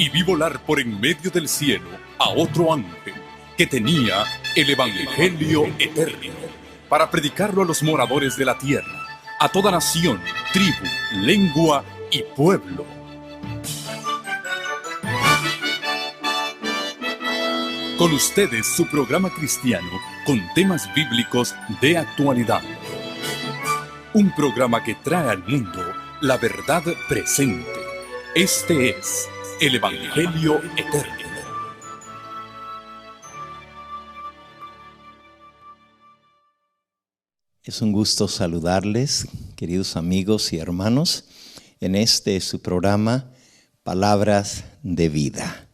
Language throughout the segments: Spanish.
y vi volar por en medio del cielo a otro ángel que tenía el Evangelio eterno para predicarlo a los moradores de la tierra, a toda nación, tribu, lengua y pueblo. Con ustedes su programa cristiano con temas bíblicos de actualidad. Un programa que trae al mundo la verdad presente. Este es el Evangelio eterno. Es un gusto saludarles, queridos amigos y hermanos, en este su programa Palabras de Vida.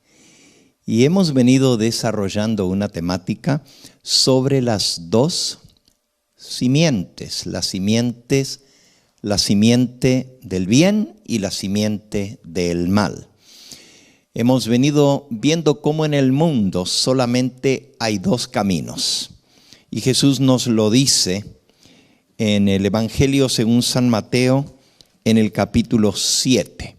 Y hemos venido desarrollando una temática sobre las dos simientes, la simiente del bien y la simiente del mal. Hemos venido viendo cómo en el mundo solamente hay dos caminos. Y Jesús nos lo dice en el Evangelio según San Mateo, en el capítulo 7.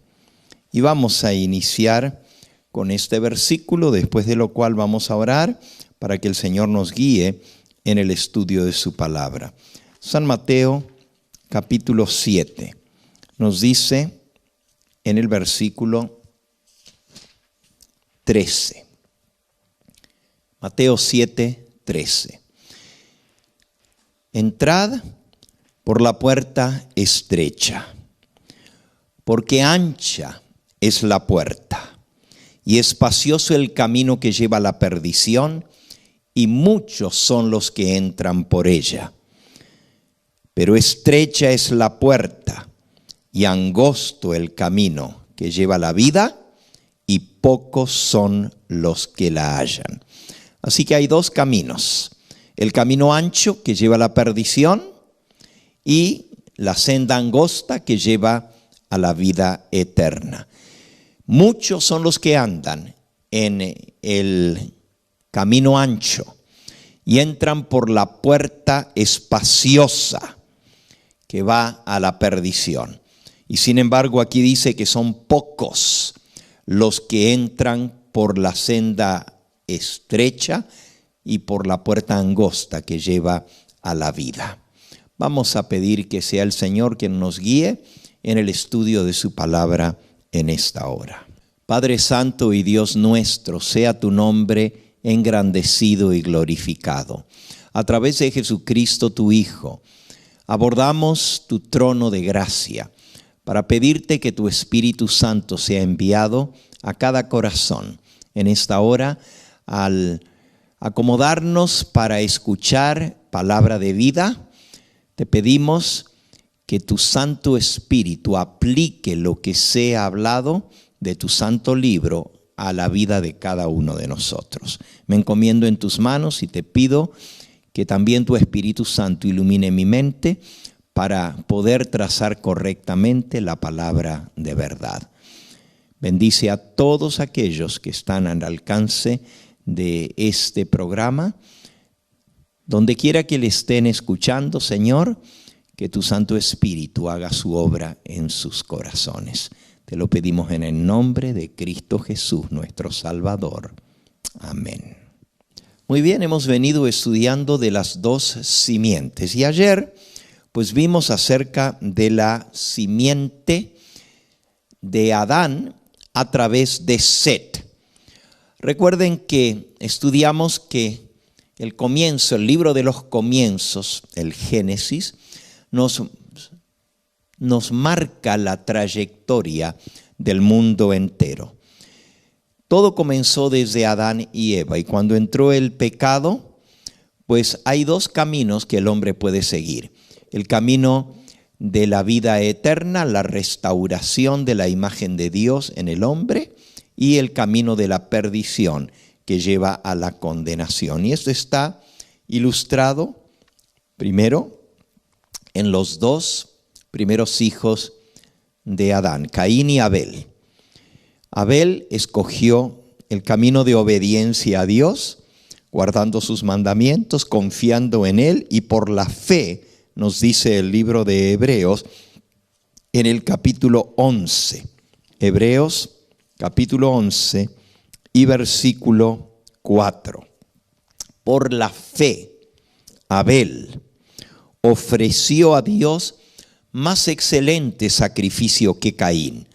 Y vamos a iniciar con este versículo, después de lo cual vamos a orar para que el Señor nos guíe en el estudio de su palabra. San Mateo, capítulo 7, nos dice en el versículo 13. Mateo 7, 13. Entrad por la puerta estrecha, porque ancha es la puerta, y espacioso el camino que lleva a la perdición, y muchos son los que entran por ella. Pero estrecha es la puerta, y angosto el camino que lleva a la vida, y pocos son los que la hallan. Así que hay dos caminos: el camino ancho que lleva a la perdición, y la senda angosta que lleva a la vida eterna. Muchos son los que andan en el camino ancho y entran por la puerta espaciosa que va a la perdición. Y sin embargo aquí dice que son pocos los que entran por la senda estrecha y por la puerta angosta que lleva a la vida. Vamos a pedir que sea el Señor quien nos guíe en el estudio de su palabra en esta hora. Padre Santo y Dios nuestro, sea tu nombre engrandecido y glorificado. A través de Jesucristo, tu Hijo, abordamos tu trono de gracia para pedirte que tu Espíritu Santo sea enviado a cada corazón en esta hora al acomodarnos para escuchar palabra de vida. Te pedimos que tu Santo Espíritu aplique lo que sea hablado de tu santo libro a la vida de cada uno de nosotros. Me encomiendo en tus manos y te pido que también tu Espíritu Santo ilumine mi mente para poder trazar correctamente la palabra de verdad. Bendice a todos aquellos que están al alcance de este programa. Donde quiera que le estén escuchando, Señor, que tu Santo Espíritu haga su obra en sus corazones. Te lo pedimos en el nombre de Cristo Jesús, nuestro Salvador. Amén. Muy bien, hemos venido estudiando de las dos simientes. Y ayer, pues vimos acerca de la simiente de Adán a través de Set. Recuerden que estudiamos que el comienzo, el libro de los comienzos, el Génesis, nos marca la trayectoria del mundo entero. Todo comenzó desde Adán y Eva, y cuando entró el pecado, pues hay dos caminos que el hombre puede seguir. El camino de la vida eterna, la restauración de la imagen de Dios en el hombre, y el camino de la perdición, que lleva a la condenación. Y esto está ilustrado primero en los dos primeros hijos de Adán, Caín y Abel. Abel escogió el camino de obediencia a Dios, guardando sus mandamientos, confiando en Él, y por la fe, nos dice el libro de Hebreos, en el capítulo 11. Hebreos capítulo 11 y versículo 4. Por la fe, Abel ofreció a Dios más excelente sacrificio que Caín,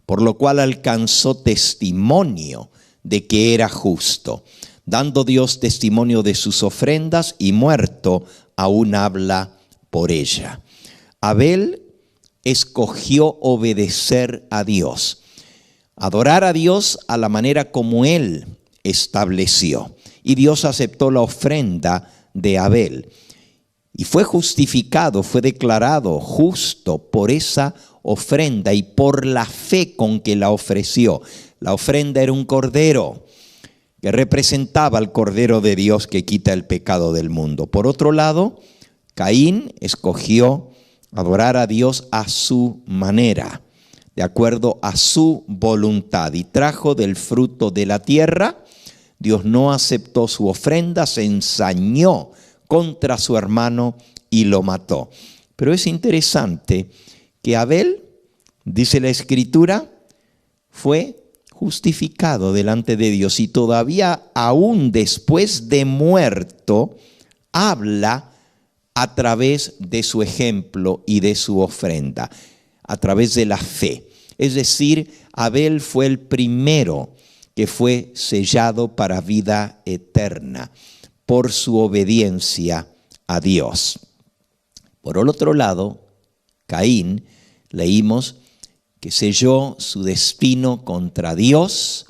por lo cual alcanzó testimonio de que era justo, dando Dios testimonio de sus ofrendas, y muerto aún habla por ella. Abel escogió obedecer a Dios, adorar a Dios a la manera como él estableció, y Dios aceptó la ofrenda de Abel y fue justificado, fue declarado justo por esa ofrenda y por la fe con que la ofreció. La ofrenda era un cordero que representaba al Cordero de Dios que quita el pecado del mundo. Por otro lado, Caín escogió adorar a Dios a su manera, de acuerdo a su voluntad, y trajo del fruto de la tierra. Dios no aceptó su ofrenda, se ensañó contra su hermano y lo mató. Pero es interesante que Abel, dice la Escritura, fue justificado delante de Dios, y todavía aún después de muerto habla a través de su ejemplo y de su ofrenda, a través de la fe. Es decir, Abel fue el primero que fue sellado para vida eterna por su obediencia a Dios. Por el otro lado, Caín, leímos que selló su destino contra Dios,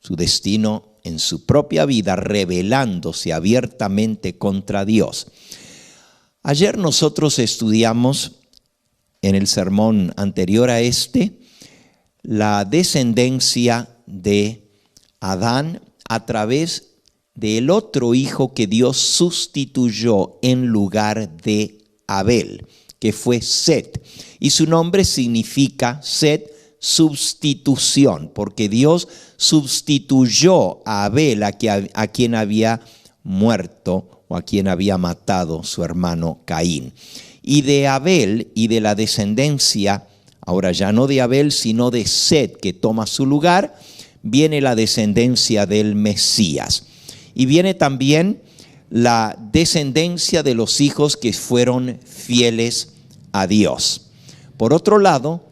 su destino en su propia vida, rebelándose abiertamente contra Dios. Ayer nosotros estudiamos en el sermón anterior a este la descendencia de Adán a través del otro hijo que Dios sustituyó en lugar de Abel, que fue Set. Y su nombre significa, Set, sustitución, porque Dios sustituyó a Abel, a quien había muerto o a quien había matado su hermano Caín. Y de Abel y de la descendencia, ahora ya no de Abel, sino de Set, que toma su lugar, viene la descendencia del Mesías. Y viene también la descendencia de los hijos que fueron fieles a Dios. Por otro lado,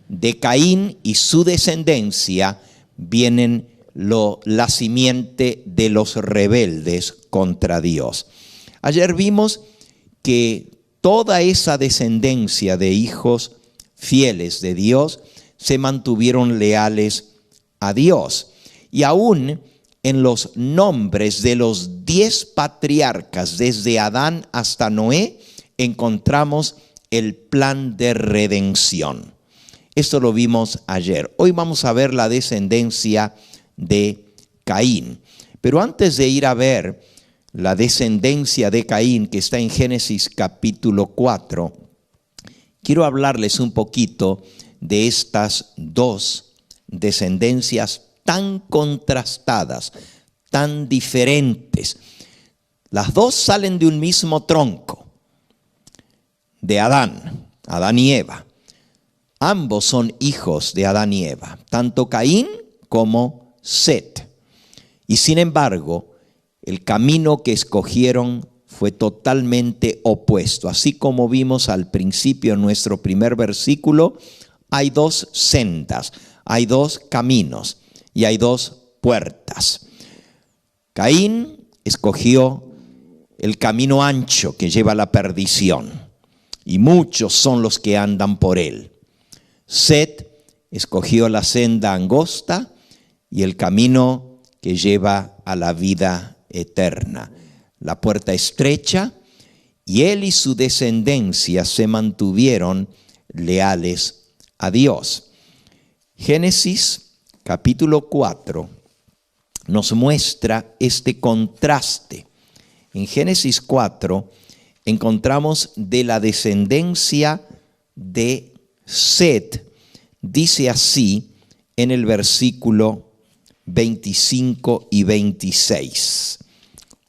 de Caín y su descendencia vienen la simiente de los rebeldes contra Dios. Ayer vimos que toda esa descendencia de hijos fieles de Dios se mantuvieron leales a Dios. Y aún en los nombres de los 10 patriarcas, desde Adán hasta Noé, encontramos el plan de redención. Esto lo vimos ayer. Hoy vamos a ver la descendencia de Caín. Pero antes de ir a ver la descendencia de Caín, que está en Génesis capítulo 4, quiero hablarles un poquito de estas dos descendencias tan contrastadas, tan diferentes. Las dos salen de un mismo tronco, de Adán y Eva. Ambos son hijos de Adán y Eva, tanto Caín como Set. Y sin embargo, el camino que escogieron fue totalmente opuesto. Así como vimos al principio en nuestro primer versículo, hay dos sendas, hay dos caminos y hay dos puertas. Caín escogió el camino ancho que lleva a la perdición, y muchos son los que andan por él. Set escogió la senda angosta y el camino que lleva a la vida eterna, la puerta estrecha, y él y su descendencia se mantuvieron leales a Dios. Génesis capítulo 4 nos muestra este contraste. En Génesis 4 encontramos de la descendencia de Set, dice así en el versículo 25 y 26.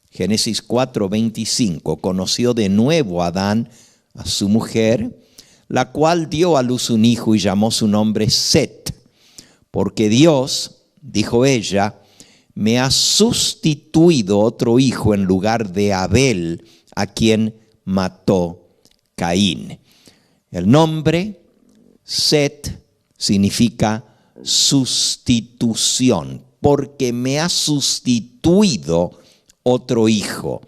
Génesis 4, 25. Conoció de nuevo Adán a su mujer, la cual dio a luz un hijo y llamó su nombre Set, porque Dios, dijo ella, me ha sustituido otro hijo en lugar de Abel, a quien mató Caín. El nombre Set significa sustitución, porque me ha sustituido otro hijo,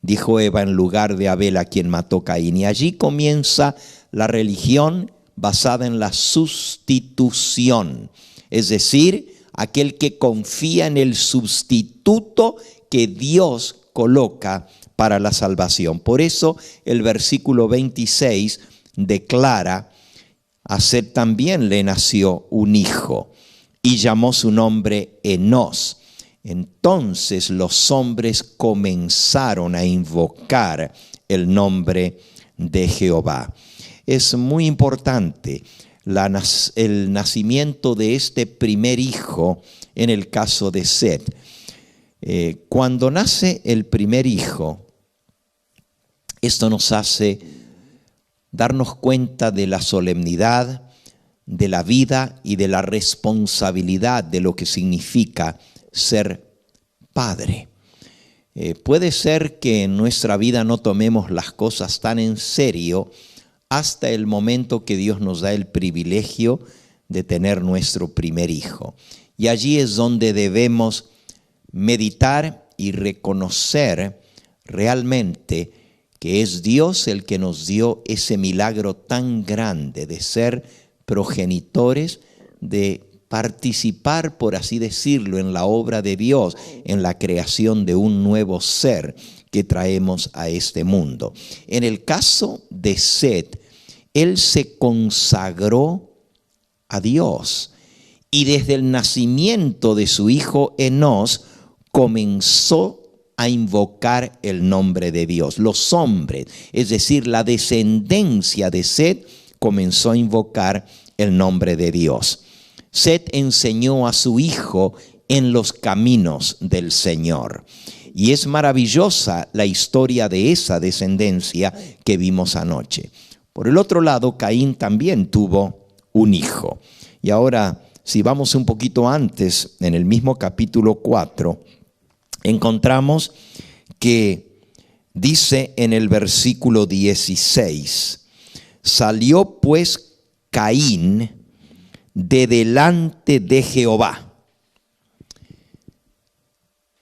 dijo Eva, en lugar de Abel, a quien mató Caín. Y allí comienza la religión basada en la sustitución, es decir, aquel que confía en el sustituto que Dios coloca para la salvación. Por eso el versículo 26 declara: a Set también le nació un hijo y llamó su nombre Enós. Entonces los hombres comenzaron a invocar el nombre de Jehová. Es muy importante el nacimiento de este primer hijo en el caso de Set. Cuando nace el primer hijo, esto nos hace darnos cuenta de la solemnidad, de la vida y de la responsabilidad de lo que significa ser padre. Puede ser que en nuestra vida no tomemos las cosas tan en serio hasta el momento que Dios nos da el privilegio de tener nuestro primer hijo. Y allí es donde debemos meditar y reconocer realmente que es Dios el que nos dio ese milagro tan grande de ser progenitores, de participar, por así decirlo, en la obra de Dios, en la creación de un nuevo ser que traemos a este mundo. En el caso de Set, él se consagró a Dios y desde el nacimiento de su hijo Enós comenzó a invocar el nombre de Dios. Los hombres, es decir, la descendencia de Set, comenzó a invocar el nombre de Dios. Set enseñó a su hijo en los caminos del Señor. Y es maravillosa la historia de esa descendencia que vimos anoche. Por el otro lado, Caín también tuvo un hijo. Y ahora, si vamos un poquito antes, en el mismo capítulo 4, encontramos que dice en el versículo 16, salió pues Caín de delante de Jehová.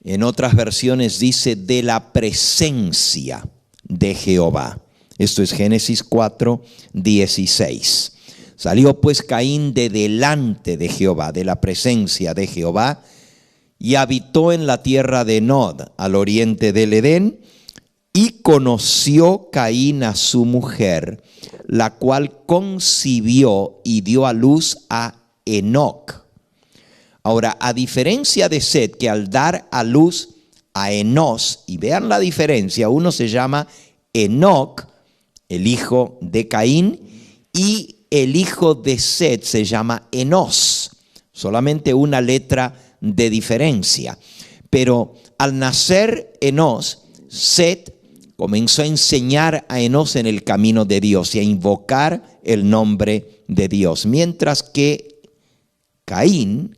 En otras versiones dice de la presencia de Jehová. Esto es Génesis 4, 16. Salió pues Caín de delante de Jehová, de la presencia de Jehová, y habitó en la tierra de Nod, al oriente del Edén, y conoció Caín a su mujer, la cual concibió y dio a luz a Enoc. Ahora, a diferencia de Set, que al dar a luz a Enós, y vean la diferencia, uno se llama Enoc, el hijo de Caín, y el hijo de Set se llama Enós, solamente una letra de diferencia. Pero al nacer Enós, Set comenzó a enseñar a Enós en el camino de Dios y a invocar el nombre de Dios, mientras que Caín,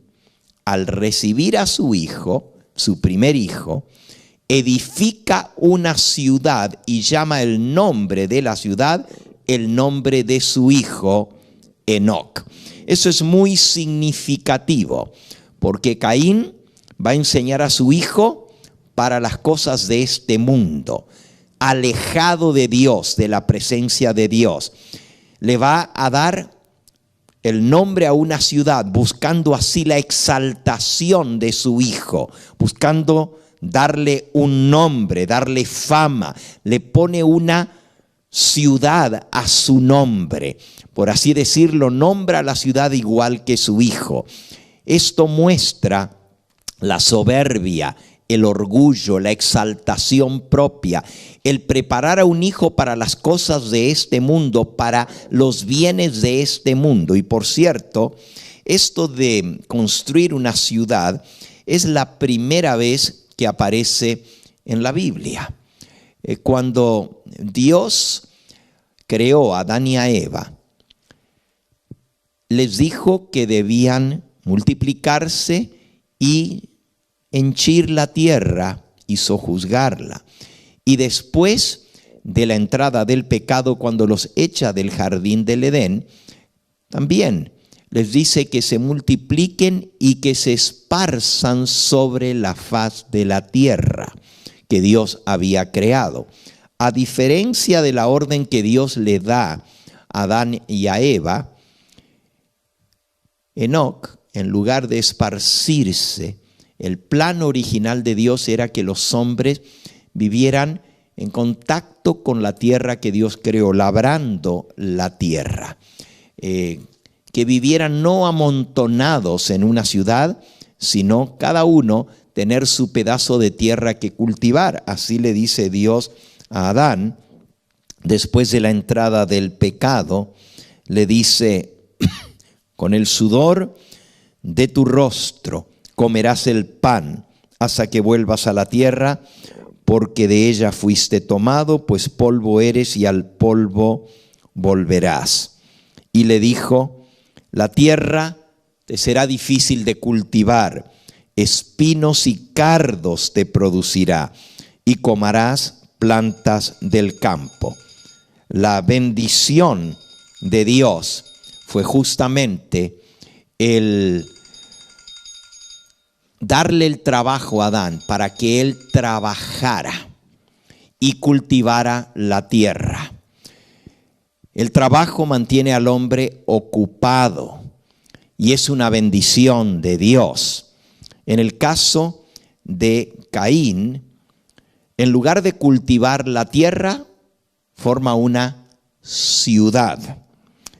al recibir a su hijo, su primer hijo, edifica una ciudad y llama el nombre de la ciudad el nombre de su hijo Enoc. Eso es muy significativo, porque Caín va a enseñar a su hijo para las cosas de este mundo, alejado de Dios, de la presencia de Dios. Le va a dar el nombre a una ciudad, buscando así la exaltación de su hijo, buscando darle un nombre, darle fama. Le pone una ciudad a su nombre, por así decirlo, nombra la ciudad igual que su hijo. Esto muestra la soberbia, el orgullo, la exaltación propia, el preparar a un hijo para las cosas de este mundo, para los bienes de este mundo. Y por cierto, esto de construir una ciudad es la primera vez que aparece en la Biblia. Cuando Dios creó a Adán y a Eva, les dijo que debían multiplicarse y henchir la tierra y sojuzgarla. Y después de la entrada del pecado, cuando los echa del jardín del Edén, también les dice que se multipliquen y que se esparzan sobre la faz de la tierra que Dios había creado. A diferencia de la orden que Dios le da a Adán y a Eva, Enoc, en lugar de esparcirse, el plan original de Dios era que los hombres vivieran en contacto con la tierra que Dios creó, labrando la tierra. Que vivieran no amontonados en una ciudad, sino cada uno tener su pedazo de tierra que cultivar. Así le dice Dios a Adán, después de la entrada del pecado, le dice: con el sudor de tu rostro comerás el pan hasta que vuelvas a la tierra, porque de ella fuiste tomado, pues polvo eres y al polvo volverás. Y le dijo: la tierra te será difícil de cultivar, espinos y cardos te producirá, y comerás plantas del campo. La bendición de Dios fue justamente el darle el trabajo a Adán para que él trabajara y cultivara la tierra. El trabajo mantiene al hombre ocupado y es una bendición de Dios. En el caso de Caín, en lugar de cultivar la tierra, forma una ciudad.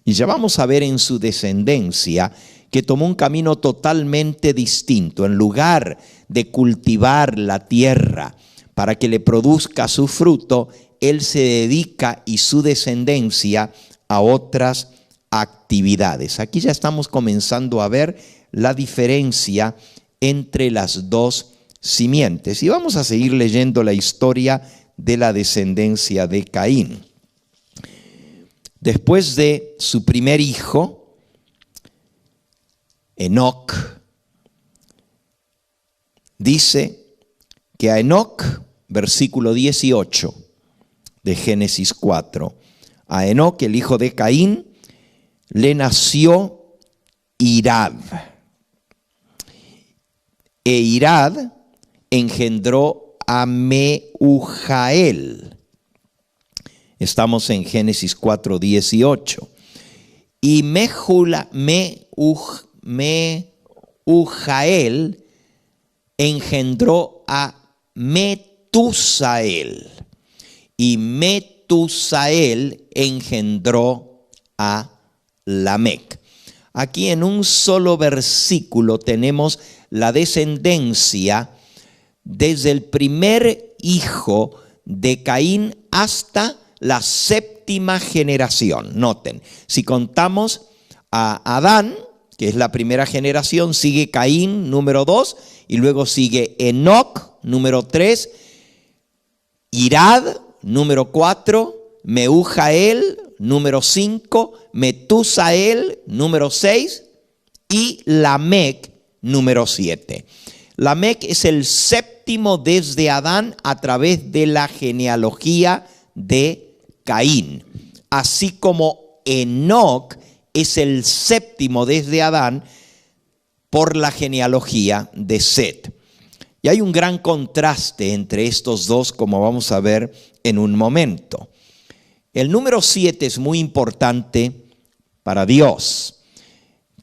Y ya vamos a ver en su descendencia que tomó un camino totalmente distinto. En lugar de cultivar la tierra para que le produzca su fruto, él se dedica y su descendencia a otras actividades. Aquí ya estamos comenzando a ver la diferencia entre las dos simientes. Y vamos a seguir leyendo la historia de la descendencia de Caín. Después de su primer hijo, Enoc, dice que a Enoc, versículo 18 de Génesis 4, a Enoc, el hijo de Caín, le nació Irad. E Irad engendró a Mehujael. Estamos en Génesis 4, 18. Y Mehujael engendró a Metusael. Y Metusael engendró a Lamec. Aquí en un solo versículo tenemos la descendencia desde el primer hijo de Caín hasta la séptima generación. Noten, si contamos a Adán, que es la primera generación, sigue Caín, número 2, y luego sigue Enoc, número 3, Irad, número 4, Mehujael, número 5, Metusael, número 6, y Lamec, número 7. Lamec es el séptimo desde Adán a través de la genealogía de Caín, así como Enoc es el séptimo desde Adán por la genealogía de Set. Y hay un gran contraste entre estos dos, como vamos a ver en un momento. El número 7 es muy importante para Dios.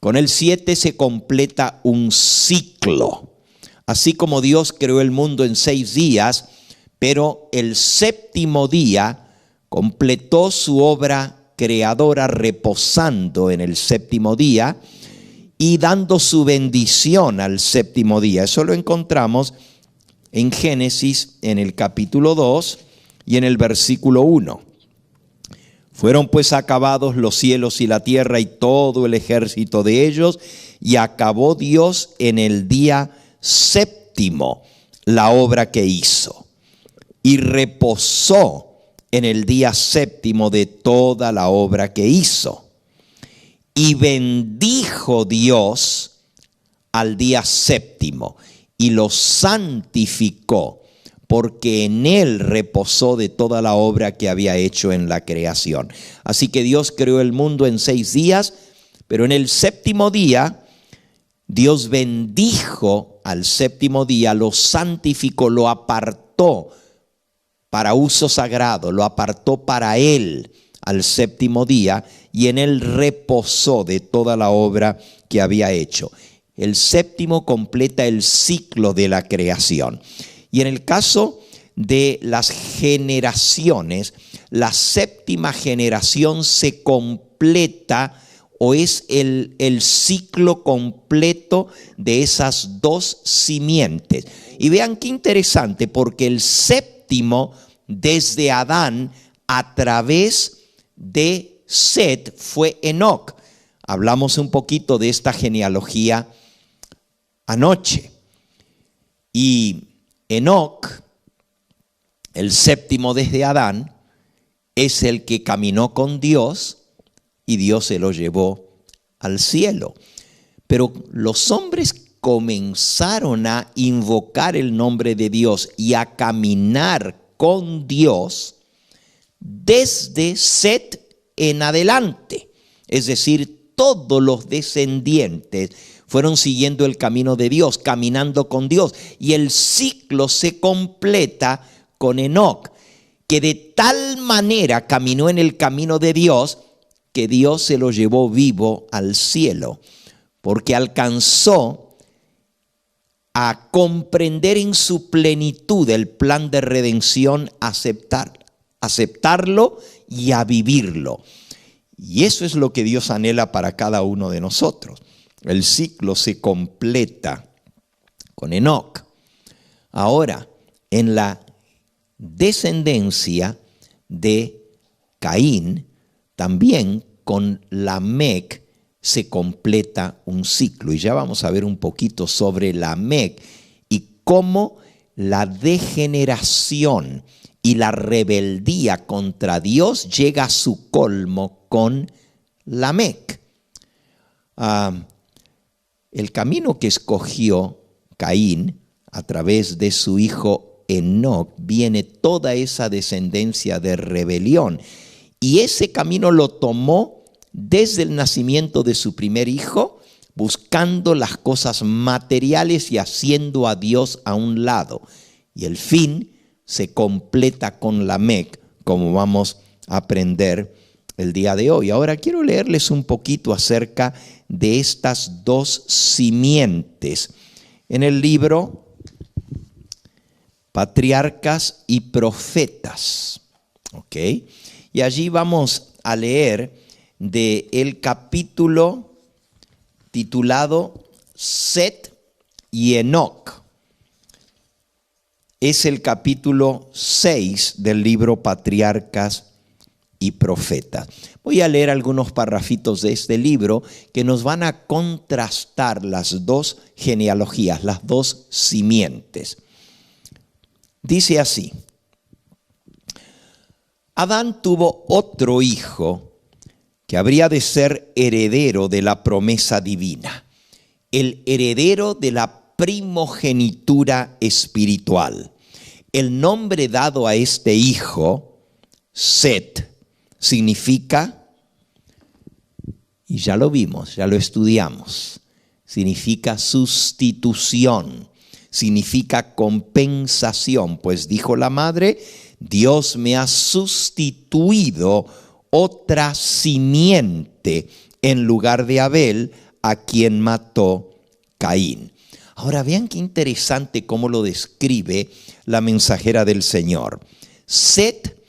Con el 7 se completa un ciclo. Así como Dios creó el mundo en 6 días, pero el séptimo día completó su obra creadora reposando en el séptimo día y dando su bendición al séptimo día. Eso lo encontramos en Génesis en el capítulo 2 y en el versículo 1. Fueron pues acabados los cielos y la tierra y todo el ejército de ellos, y acabó Dios en el día séptimo la obra que hizo, y reposó en el día séptimo de toda la obra que hizo. Y bendijo Dios al día séptimo y lo santificó, porque en él reposó de toda la obra que había hecho en la creación. Así que Dios creó el mundo en 6 días, pero en el séptimo día Dios bendijo al séptimo día, lo santificó, lo apartó para uso sagrado, lo apartó para él al séptimo día, y en él reposó de toda la obra que había hecho. El séptimo completa el ciclo de la creación. Y en el caso de las generaciones, la séptima generación se completa, o es el ciclo completo de esas 2 simientes. Y vean qué interesante, porque el séptimo desde Adán a través de Set fue Enoc. Hablamos un poquito de esta genealogía anoche. Y Enoc, el séptimo desde Adán, es el que caminó con Dios y Dios se lo llevó al cielo. Pero los hombres comenzaron a invocar el nombre de Dios y a caminar con Dios desde Set en adelante. Es decir, todos los descendientes fueron siguiendo el camino de Dios, caminando con Dios. Y el ciclo se completa con Enoc, que de tal manera caminó en el camino de Dios que Dios se lo llevó vivo al cielo, porque alcanzó a comprender en su plenitud el plan de redención, aceptarlo y a vivirlo. Y eso es lo que Dios anhela para cada uno de nosotros. El ciclo se completa con Enoc. Ahora, en la descendencia de Caín, también con Lamec se completa un ciclo. Y ya vamos a ver un poquito sobre Lamec y cómo la degeneración y la rebeldía contra Dios llega a su colmo con Lamec. El camino que escogió Caín a través de su hijo Enoc, viene toda esa descendencia de rebelión. Y ese camino lo tomó desde el nacimiento de su primer hijo, buscando las cosas materiales y haciendo a Dios a un lado. Y el fin se completa con Lamec, como vamos a aprender el día de hoy. Ahora quiero leerles un poquito acerca de estas 2 simientes. En el libro Patriarcas y Profetas, ¿ok? Y allí vamos a leer del capítulo titulado Set y Enoc. Es el capítulo 6 del libro Patriarcas y Profetas. Voy a leer algunos parrafitos de este libro que nos van a contrastar las 2 genealogías, las 2 simientes. Dice así: Adán tuvo otro hijo que habría de ser heredero de la promesa divina, el heredero de la primogenitura espiritual. El nombre dado a este hijo, Set, significa, y ya lo vimos, ya lo estudiamos, significa sustitución, significa compensación, pues dijo la madre: Dios me ha sustituido otra simiente en lugar de Abel, a quien mató Caín. Ahora vean qué interesante cómo lo describe la mensajera del Señor. Set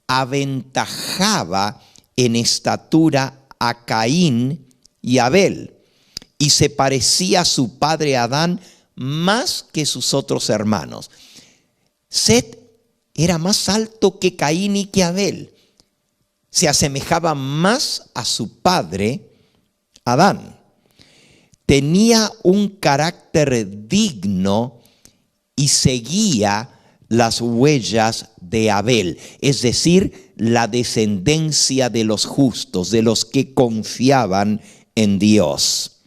aventajaba en estatura a Caín y Abel, y se parecía a su padre Adán más que sus otros hermanos. Set era más alto que Caín y que Abel. Se asemejaba más a su padre Adán. Tenía un carácter digno y seguía las huellas de Abel, es decir, la descendencia de los justos, de los que confiaban en Dios.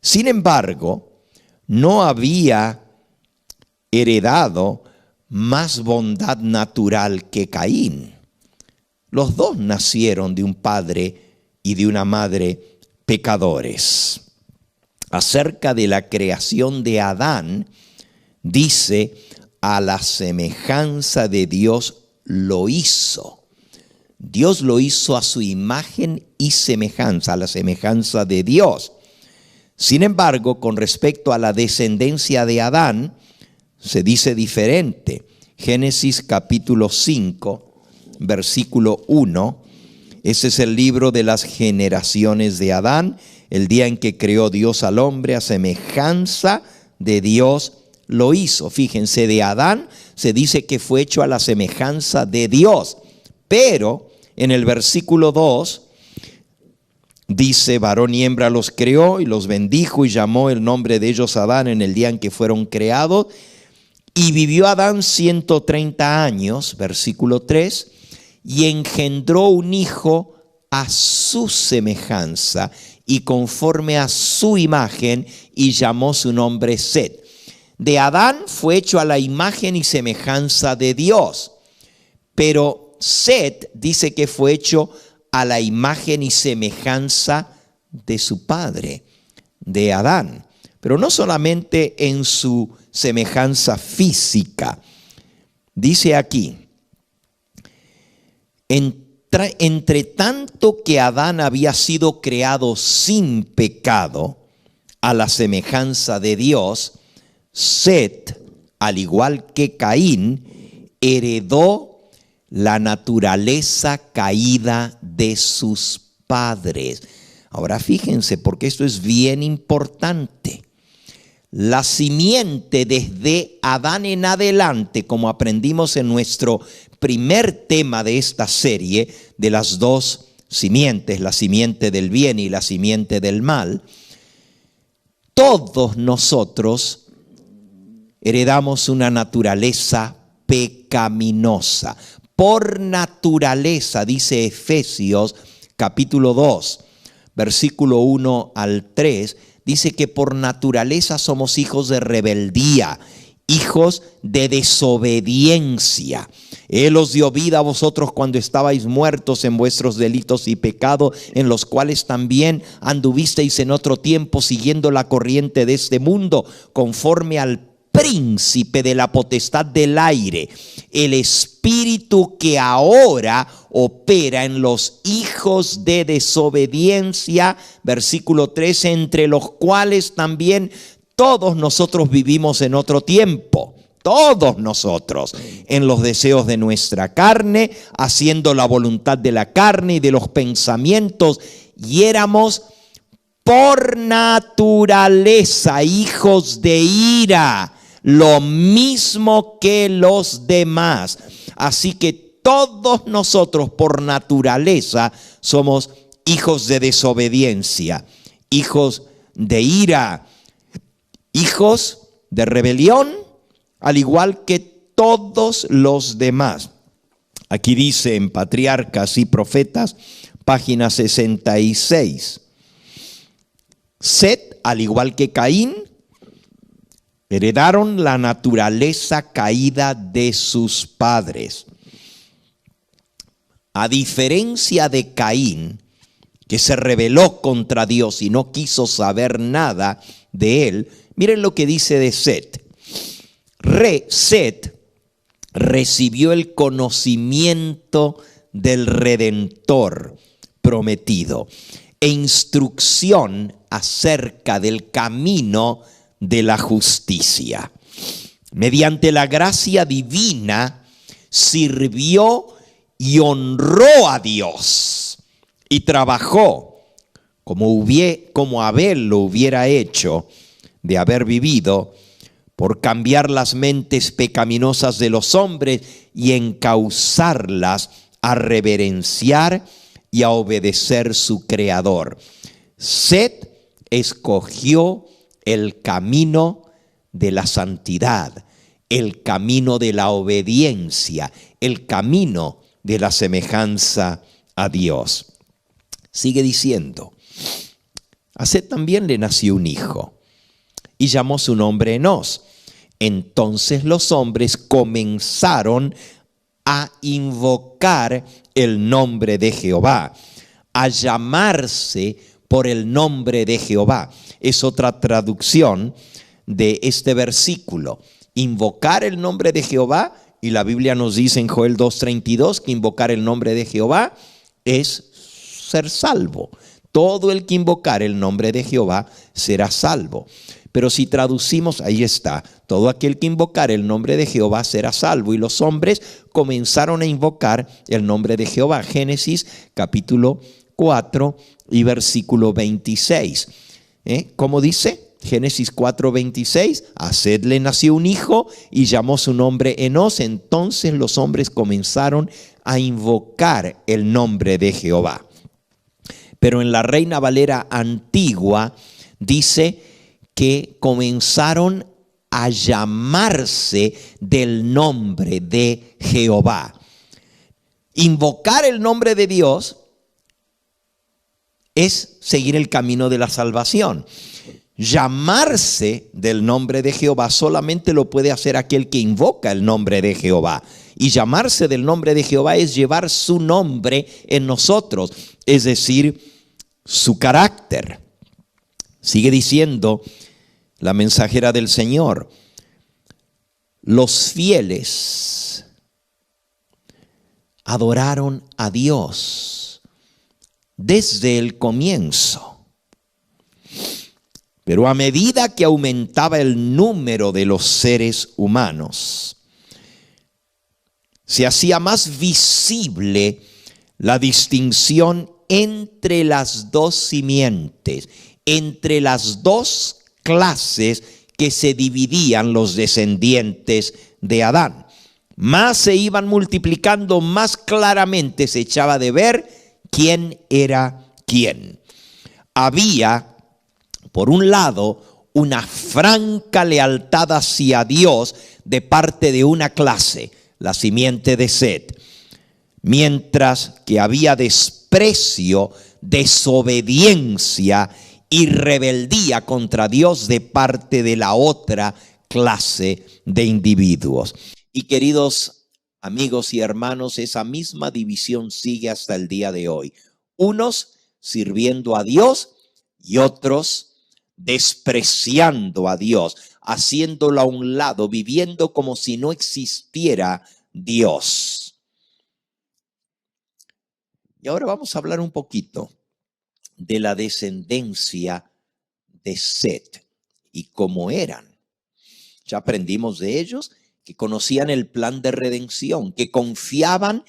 Sin embargo, no había heredado más bondad natural que Caín. Los dos nacieron de un padre y de una madre pecadores. Acerca de la creación de Adán, dice, a la semejanza de Dios lo hizo. Dios lo hizo a su imagen y semejanza, a la semejanza de Dios. Sin embargo, con respecto a la descendencia de Adán, se dice diferente. Génesis capítulo 5, versículo 1. Ese es el libro de las generaciones de Adán, el día en que creó Dios al hombre, a semejanza de Dios lo hizo. Fíjense, de Adán se dice que fue hecho a la semejanza de Dios. Pero en el versículo 2 dice, varón y hembra los creó y los bendijo y llamó el nombre de ellos Adán en el día en que fueron creados. Y vivió Adán 130 años, versículo 3, y engendró un hijo a su semejanza y conforme a su imagen, y llamó su nombre Set. De Adán fue hecho a la imagen y semejanza de Dios, pero Set dice que fue hecho a la imagen y semejanza de su padre, de Adán. Pero no solamente en su semejanza física. Dice aquí, entre tanto que Adán había sido creado sin pecado, a la semejanza de Dios, Set, al igual que Caín, heredó la naturaleza caída de sus padres. Ahora fíjense, porque esto es bien importante. La simiente desde Adán en adelante, como aprendimos en nuestro primer tema de esta serie, de las dos simientes, la simiente del bien y la simiente del mal, todos nosotros heredamos una naturaleza pecaminosa. Por naturaleza, dice Efesios capítulo 2, versículo 1 al 3, dice que por naturaleza somos hijos de rebeldía, hijos de desobediencia. Él os dio vida a vosotros cuando estabais muertos en vuestros delitos y pecados, en los cuales también anduvisteis en otro tiempo siguiendo la corriente de este mundo, conforme al príncipe de la potestad del aire, el espíritu que ahora opera en los hijos de desobediencia, versículo 13, entre los cuales también todos nosotros vivimos en otro tiempo. Todos nosotros, en los deseos de nuestra carne, haciendo la voluntad de la carne y de los pensamientos, y éramos por naturaleza hijos de ira, lo mismo que los demás. Así que todos nosotros por naturaleza somos hijos de desobediencia, hijos de ira, hijos de rebelión, al igual que todos los demás. Aquí dice en Patriarcas y Profetas, página 66. Set, al igual que Caín, heredaron la naturaleza caída de sus padres. A diferencia de Caín, que se rebeló contra Dios y no quiso saber nada de él, miren lo que dice de Set. Set recibió el conocimiento del Redentor prometido e instrucción acerca del camino de la justicia. Mediante la gracia divina sirvió y honró a Dios y trabajó como Abel lo hubiera hecho de haber vivido, por cambiar las mentes pecaminosas de los hombres y encauzarlas a reverenciar y a obedecer su Creador. Set escogió el camino de la santidad, el camino de la obediencia, el camino de la semejanza a Dios. Sigue diciendo, a Set también le nació un hijo, y llamó su nombre Enós. Entonces los hombres comenzaron a invocar el nombre de Jehová, a llamarse por el nombre de Jehová. Es otra traducción de este versículo. Invocar el nombre de Jehová, y la Biblia nos dice en Joel 2:32 que invocar el nombre de Jehová es ser salvo. Todo el que invocar el nombre de Jehová será salvo. Pero si traducimos, ahí está, todo aquel que invocar el nombre de Jehová será salvo. Y los hombres comenzaron a invocar el nombre de Jehová. Génesis capítulo 4 y versículo 26. ¿Cómo dice? Génesis 4:26, a Seth le nació un hijo y llamó su nombre Enós. Entonces los hombres comenzaron a invocar el nombre de Jehová. Pero en la Reina Valera antigua dice que comenzaron a llamarse del nombre de Jehová. Invocar el nombre de Dios es seguir el camino de la salvación. Llamarse del nombre de Jehová solamente lo puede hacer aquel que invoca el nombre de Jehová. Y llamarse del nombre de Jehová es llevar su nombre en nosotros, es decir, su carácter. Sigue diciendo la mensajera del Señor: los fieles adoraron a Dios desde el comienzo. Pero a medida que aumentaba el número de los seres humanos, se hacía más visible la distinción entre las dos simientes, entre las dos clases que se dividían los descendientes de Adán. Más se iban multiplicando, más claramente se echaba de ver quién era quién. Había, por un lado, una franca lealtad hacia Dios de parte de una clase, la simiente de Seth, mientras que había desprecio, desobediencia y rebeldía contra Dios de parte de la otra clase de individuos. Y queridos amigos y hermanos, esa misma división sigue hasta el día de hoy. Unos sirviendo a Dios y otros despreciando a Dios, haciéndolo a un lado, viviendo como si no existiera Dios. Y ahora vamos a hablar un poquito de la descendencia de Seth y cómo eran. Ya aprendimos de ellos que conocían el plan de redención, que confiaban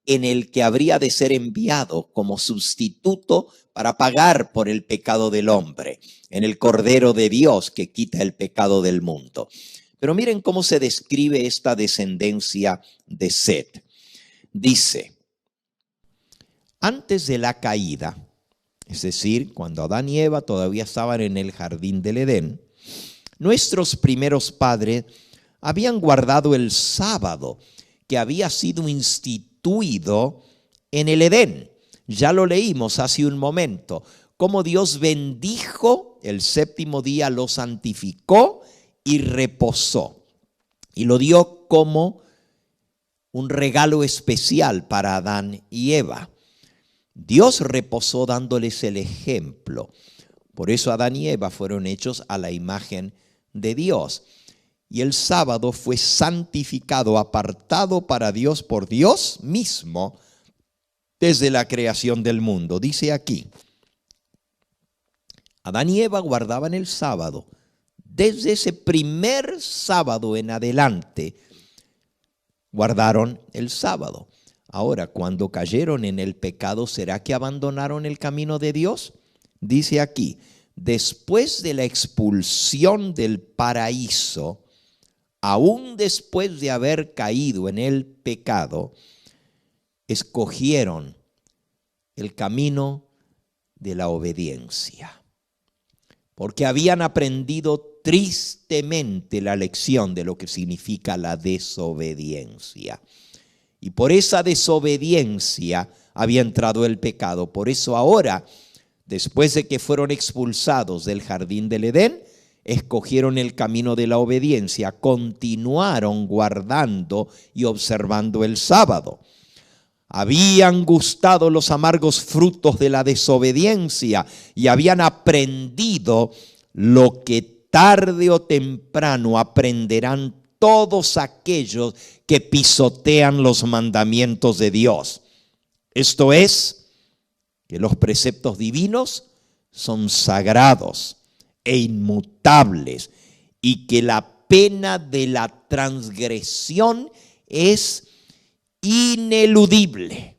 en el que habría de ser enviado como sustituto para pagar por el pecado del hombre, en el Cordero de Dios que quita el pecado del mundo. Pero miren cómo se describe esta descendencia de Seth. Dice: antes de la caída, es decir, cuando Adán y Eva todavía estaban en el jardín del Edén, nuestros primeros padres habían guardado el sábado que había sido instituido en el Edén. Ya lo leímos hace un momento, cómo Dios bendijo el séptimo día, lo santificó y reposó. Y lo dio como un regalo especial para Adán y Eva. Dios reposó dándoles el ejemplo. Por eso Adán y Eva fueron hechos a la imagen de Dios. Y el sábado fue santificado, apartado para Dios por Dios mismo desde la creación del mundo. Dice aquí: Adán y Eva guardaban el sábado. Desde ese primer sábado en adelante guardaron el sábado. Ahora, cuando cayeron en el pecado, ¿será que abandonaron el camino de Dios? Dice aquí: después de la expulsión del paraíso, aún después de haber caído en el pecado, escogieron el camino de la obediencia, porque habían aprendido tristemente la lección de lo que significa la desobediencia. Y por esa desobediencia había entrado el pecado. Por eso ahora, después de que fueron expulsados del jardín del Edén, escogieron el camino de la obediencia, continuaron guardando y observando el sábado. Habían gustado los amargos frutos de la desobediencia y habían aprendido lo que tarde o temprano aprenderán todos aquellos que pisotean los mandamientos de Dios. Esto es, que los preceptos divinos son sagrados e inmutables y que la pena de la transgresión es ineludible.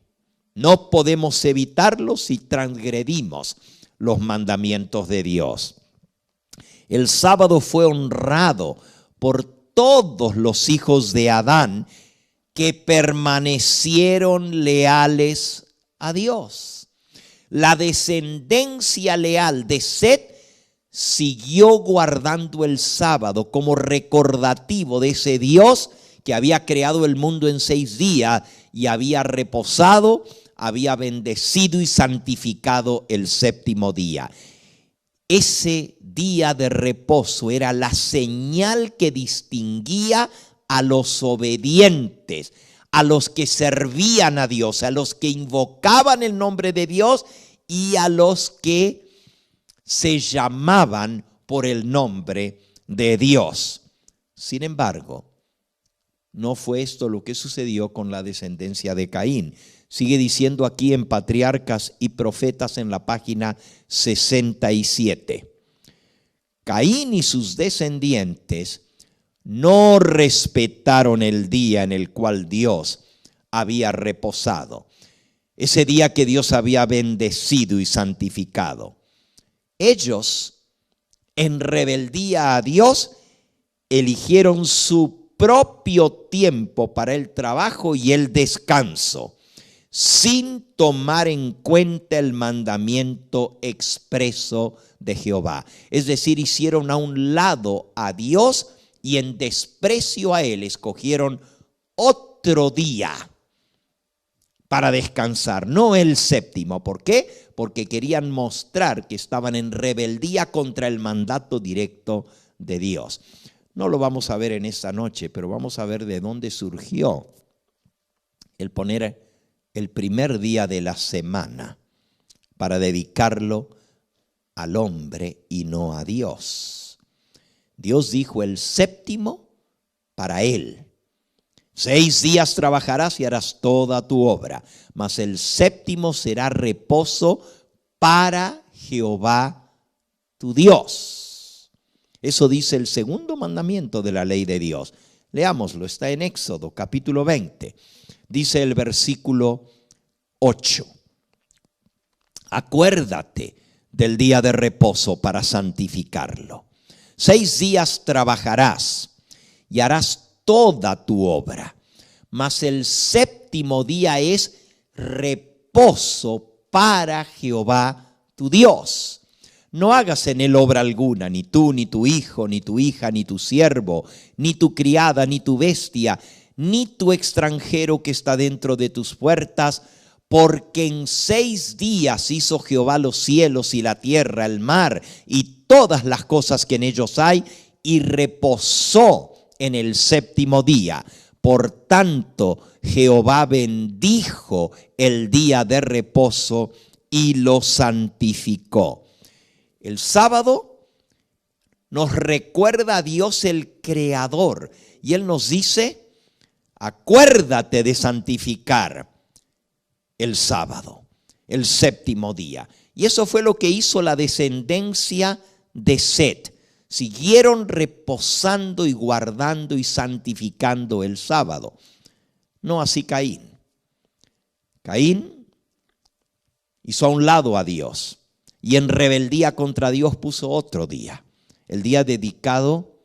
No podemos evitarlo si transgredimos los mandamientos de Dios. El sábado fue honrado por todos los hijos de Adán que permanecieron leales a Dios. La descendencia leal de Set siguió guardando el sábado como recordativo de ese Dios que había creado el mundo en 6 días y había reposado, había bendecido y santificado el 7º día. Ese día de reposo era la señal que distinguía a los obedientes, a los que servían a Dios, a los que invocaban el nombre de Dios y a los que se llamaban por el nombre de Dios. Sin embargo, no fue esto lo que sucedió con la descendencia de Caín. Sigue diciendo aquí en Patriarcas y Profetas en la página 67. Caín y sus descendientes no respetaron el día en el cual Dios había reposado, ese día que Dios había bendecido y santificado. Ellos, en rebeldía a Dios, eligieron su propio tiempo para el trabajo y el descanso, sin tomar en cuenta el mandamiento expreso de Jehová. Es decir, hicieron a un lado a Dios y en desprecio a Él escogieron otro día para descansar, no el 7º. ¿Por qué? Porque querían mostrar que estaban en rebeldía contra el mandato directo de Dios. No lo vamos a ver en esta noche, pero vamos a ver de dónde surgió el poner el primer día de la semana para dedicarlo al hombre y no a Dios. Dios dijo el 7º para Él. 6 días trabajarás y harás toda tu obra, mas el 7º será reposo para Jehová tu Dios. Eso dice el 2.º mandamiento de la ley de Dios. Leámoslo, está en Éxodo capítulo 20. Dice el versículo 8. Acuérdate del día de reposo para santificarlo. 6 días trabajarás y harás toda tu obra, mas el 7º día es reposo para Jehová tu Dios. No hagas en él obra alguna, ni tú, ni tu hijo, ni tu hija, ni tu siervo, ni tu criada, ni tu bestia, ni tu extranjero que está dentro de tus puertas, porque en 6 días hizo Jehová los cielos y la tierra, el mar y todas las cosas que en ellos hay, y reposó en el 7º día. Por tanto, Jehová bendijo el día de reposo y lo santificó. El sábado nos recuerda a Dios el Creador, y Él nos dice: acuérdate de santificar el sábado, el 7º día. Y eso fue lo que hizo la descendencia de Set. Siguieron reposando y guardando y santificando el sábado. No así Caín. Caín hizo a un lado a Dios y en rebeldía contra Dios puso otro día, el día dedicado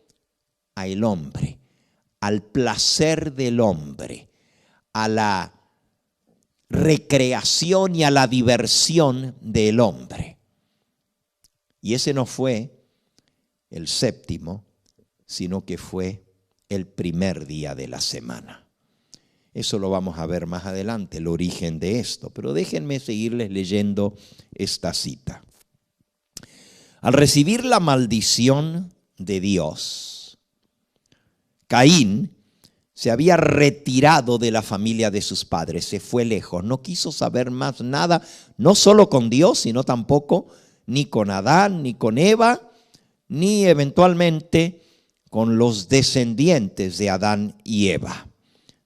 al hombre, al placer del hombre, a la recreación y a la diversión del hombre. Y ese no fue el 7º, sino que fue el primer día de la semana. Eso lo vamos a ver más adelante, el origen de esto. Pero déjenme seguirles leyendo esta cita. Al recibir la maldición de Dios. Caín se había retirado de la familia de sus padres, se fue lejos, no quiso saber más nada, no solo con Dios, sino tampoco ni con Adán, ni con Eva, ni eventualmente con los descendientes de Adán y Eva.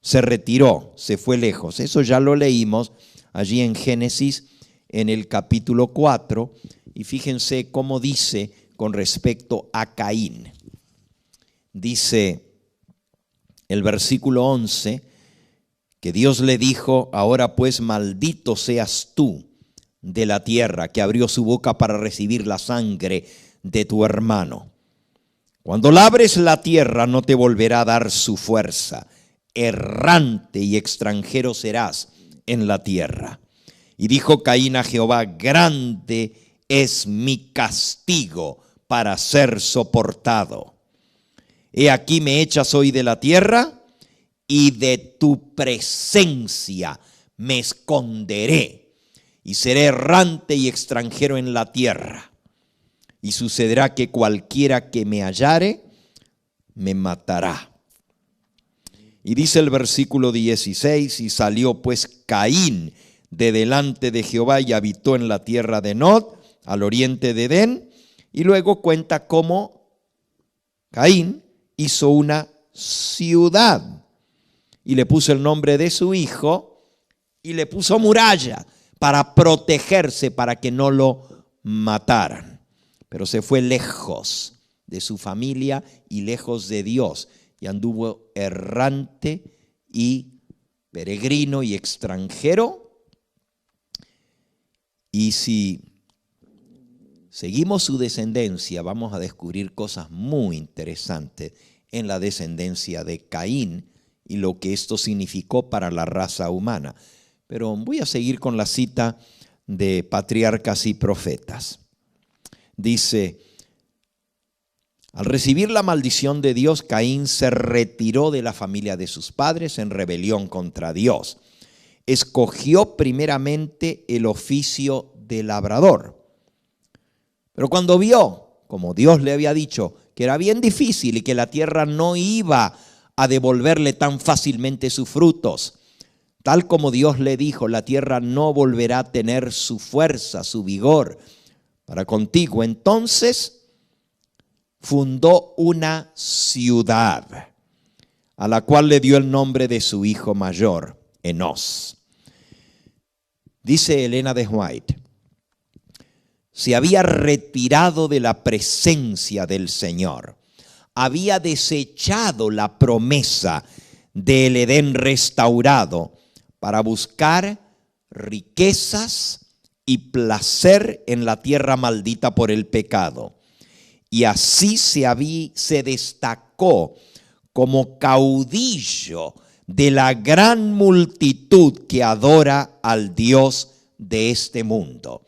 Se retiró, se fue lejos. Eso ya lo leímos allí en Génesis, en el capítulo 4, y fíjense cómo dice con respecto a Caín. Dice el versículo 11, que Dios le dijo: ahora pues maldito seas tú de la tierra, que abrió su boca para recibir la sangre de tu hermano. Cuando labres la tierra no te volverá a dar su fuerza, errante y extranjero serás en la tierra. Y dijo Caín a Jehová: grande es mi castigo para ser soportado. He aquí me echas hoy de la tierra, y de tu presencia me esconderé, y seré errante y extranjero en la tierra. Y sucederá que cualquiera que me hallare, me matará. Y dice el versículo 16, y salió pues Caín de delante de Jehová y habitó en la tierra de Nod, al oriente de Edén. Y luego cuenta cómo Caín hizo una ciudad y le puso el nombre de su hijo y le puso muralla para protegerse, para que no lo mataran. Pero se fue lejos de su familia y lejos de Dios, y anduvo errante y peregrino y extranjero. Y si seguimos su descendencia, vamos a descubrir cosas muy interesantes en la descendencia de Caín y lo que esto significó para la raza humana. Pero voy a seguir con la cita de Patriarcas y Profetas. Dice: al recibir la maldición de Dios, Caín se retiró de la familia de sus padres en rebelión contra Dios. Escogió primeramente el oficio de labrador. Pero cuando vio, como Dios le había dicho, que era bien difícil y que la tierra no iba a devolverle tan fácilmente sus frutos, tal como Dios le dijo, la tierra no volverá a tener su fuerza, su vigor para contigo. Entonces fundó una ciudad, a la cual le dio el nombre de su hijo mayor, Enós. Dice Elena de White: se había retirado de la presencia del Señor, había desechado la promesa del Edén restaurado para buscar riquezas y placer en la tierra maldita por el pecado. Y así se destacó como caudillo de la gran multitud que adora al Dios de este mundo.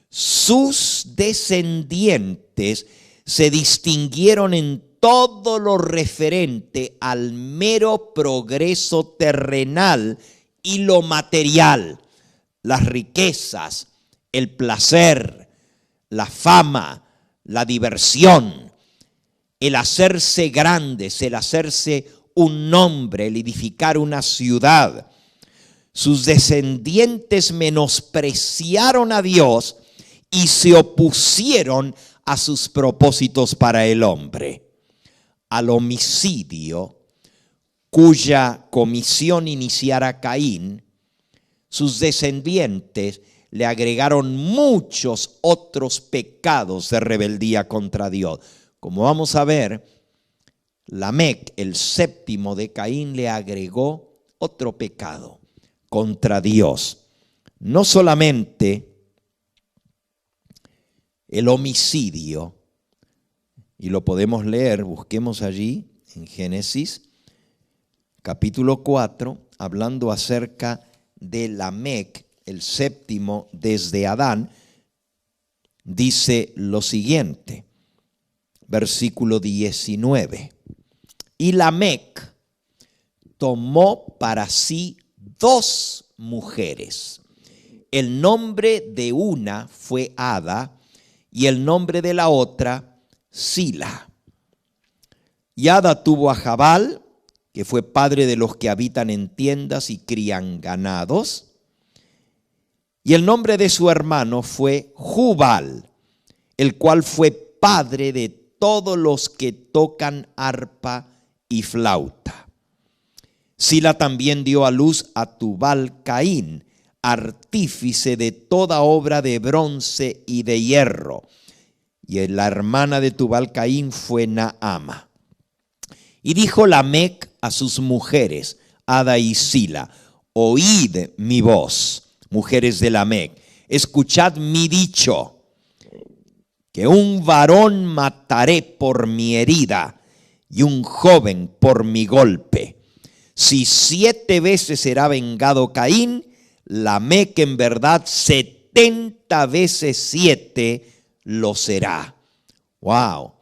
Sus descendientes se distinguieron en todo lo referente al mero progreso terrenal y lo material, las riquezas, el placer, la fama, la diversión, el hacerse grandes, el hacerse un nombre, el edificar una ciudad. Sus descendientes menospreciaron a Dios y se opusieron a sus propósitos para el hombre. Al homicidio, cuya comisión iniciara Caín, sus descendientes le agregaron muchos otros pecados de rebeldía contra Dios. Como vamos a ver, Lamec, el séptimo de Caín, le agregó otro pecado contra Dios. No solamente el homicidio, y lo podemos leer, busquemos allí en Génesis capítulo 4, hablando acerca de Lamec, el séptimo desde Adán, dice lo siguiente, versículo 19. Y Lamec tomó para sí 2 mujeres. El nombre de una fue Ada y el nombre de la otra Sila. Y Ada tuvo a Jabal, que fue padre de los que habitan en tiendas y crían ganados. Y el nombre de su hermano fue Jubal, el cual fue padre de todos los que tocan arpa y flauta. Sila también dio a luz a Tubal Caín, artífice de toda obra de bronce y de hierro. Y la hermana de Tubal Caín fue Naama. Y dijo Lamec a sus mujeres, Ada y Sila: oíd mi voz, mujeres de Lamec, escuchad mi dicho, que un varón mataré por mi herida y un joven por mi golpe. Si 7 veces será vengado Caín, Lamec en verdad 70 veces 7 lo será. Wow.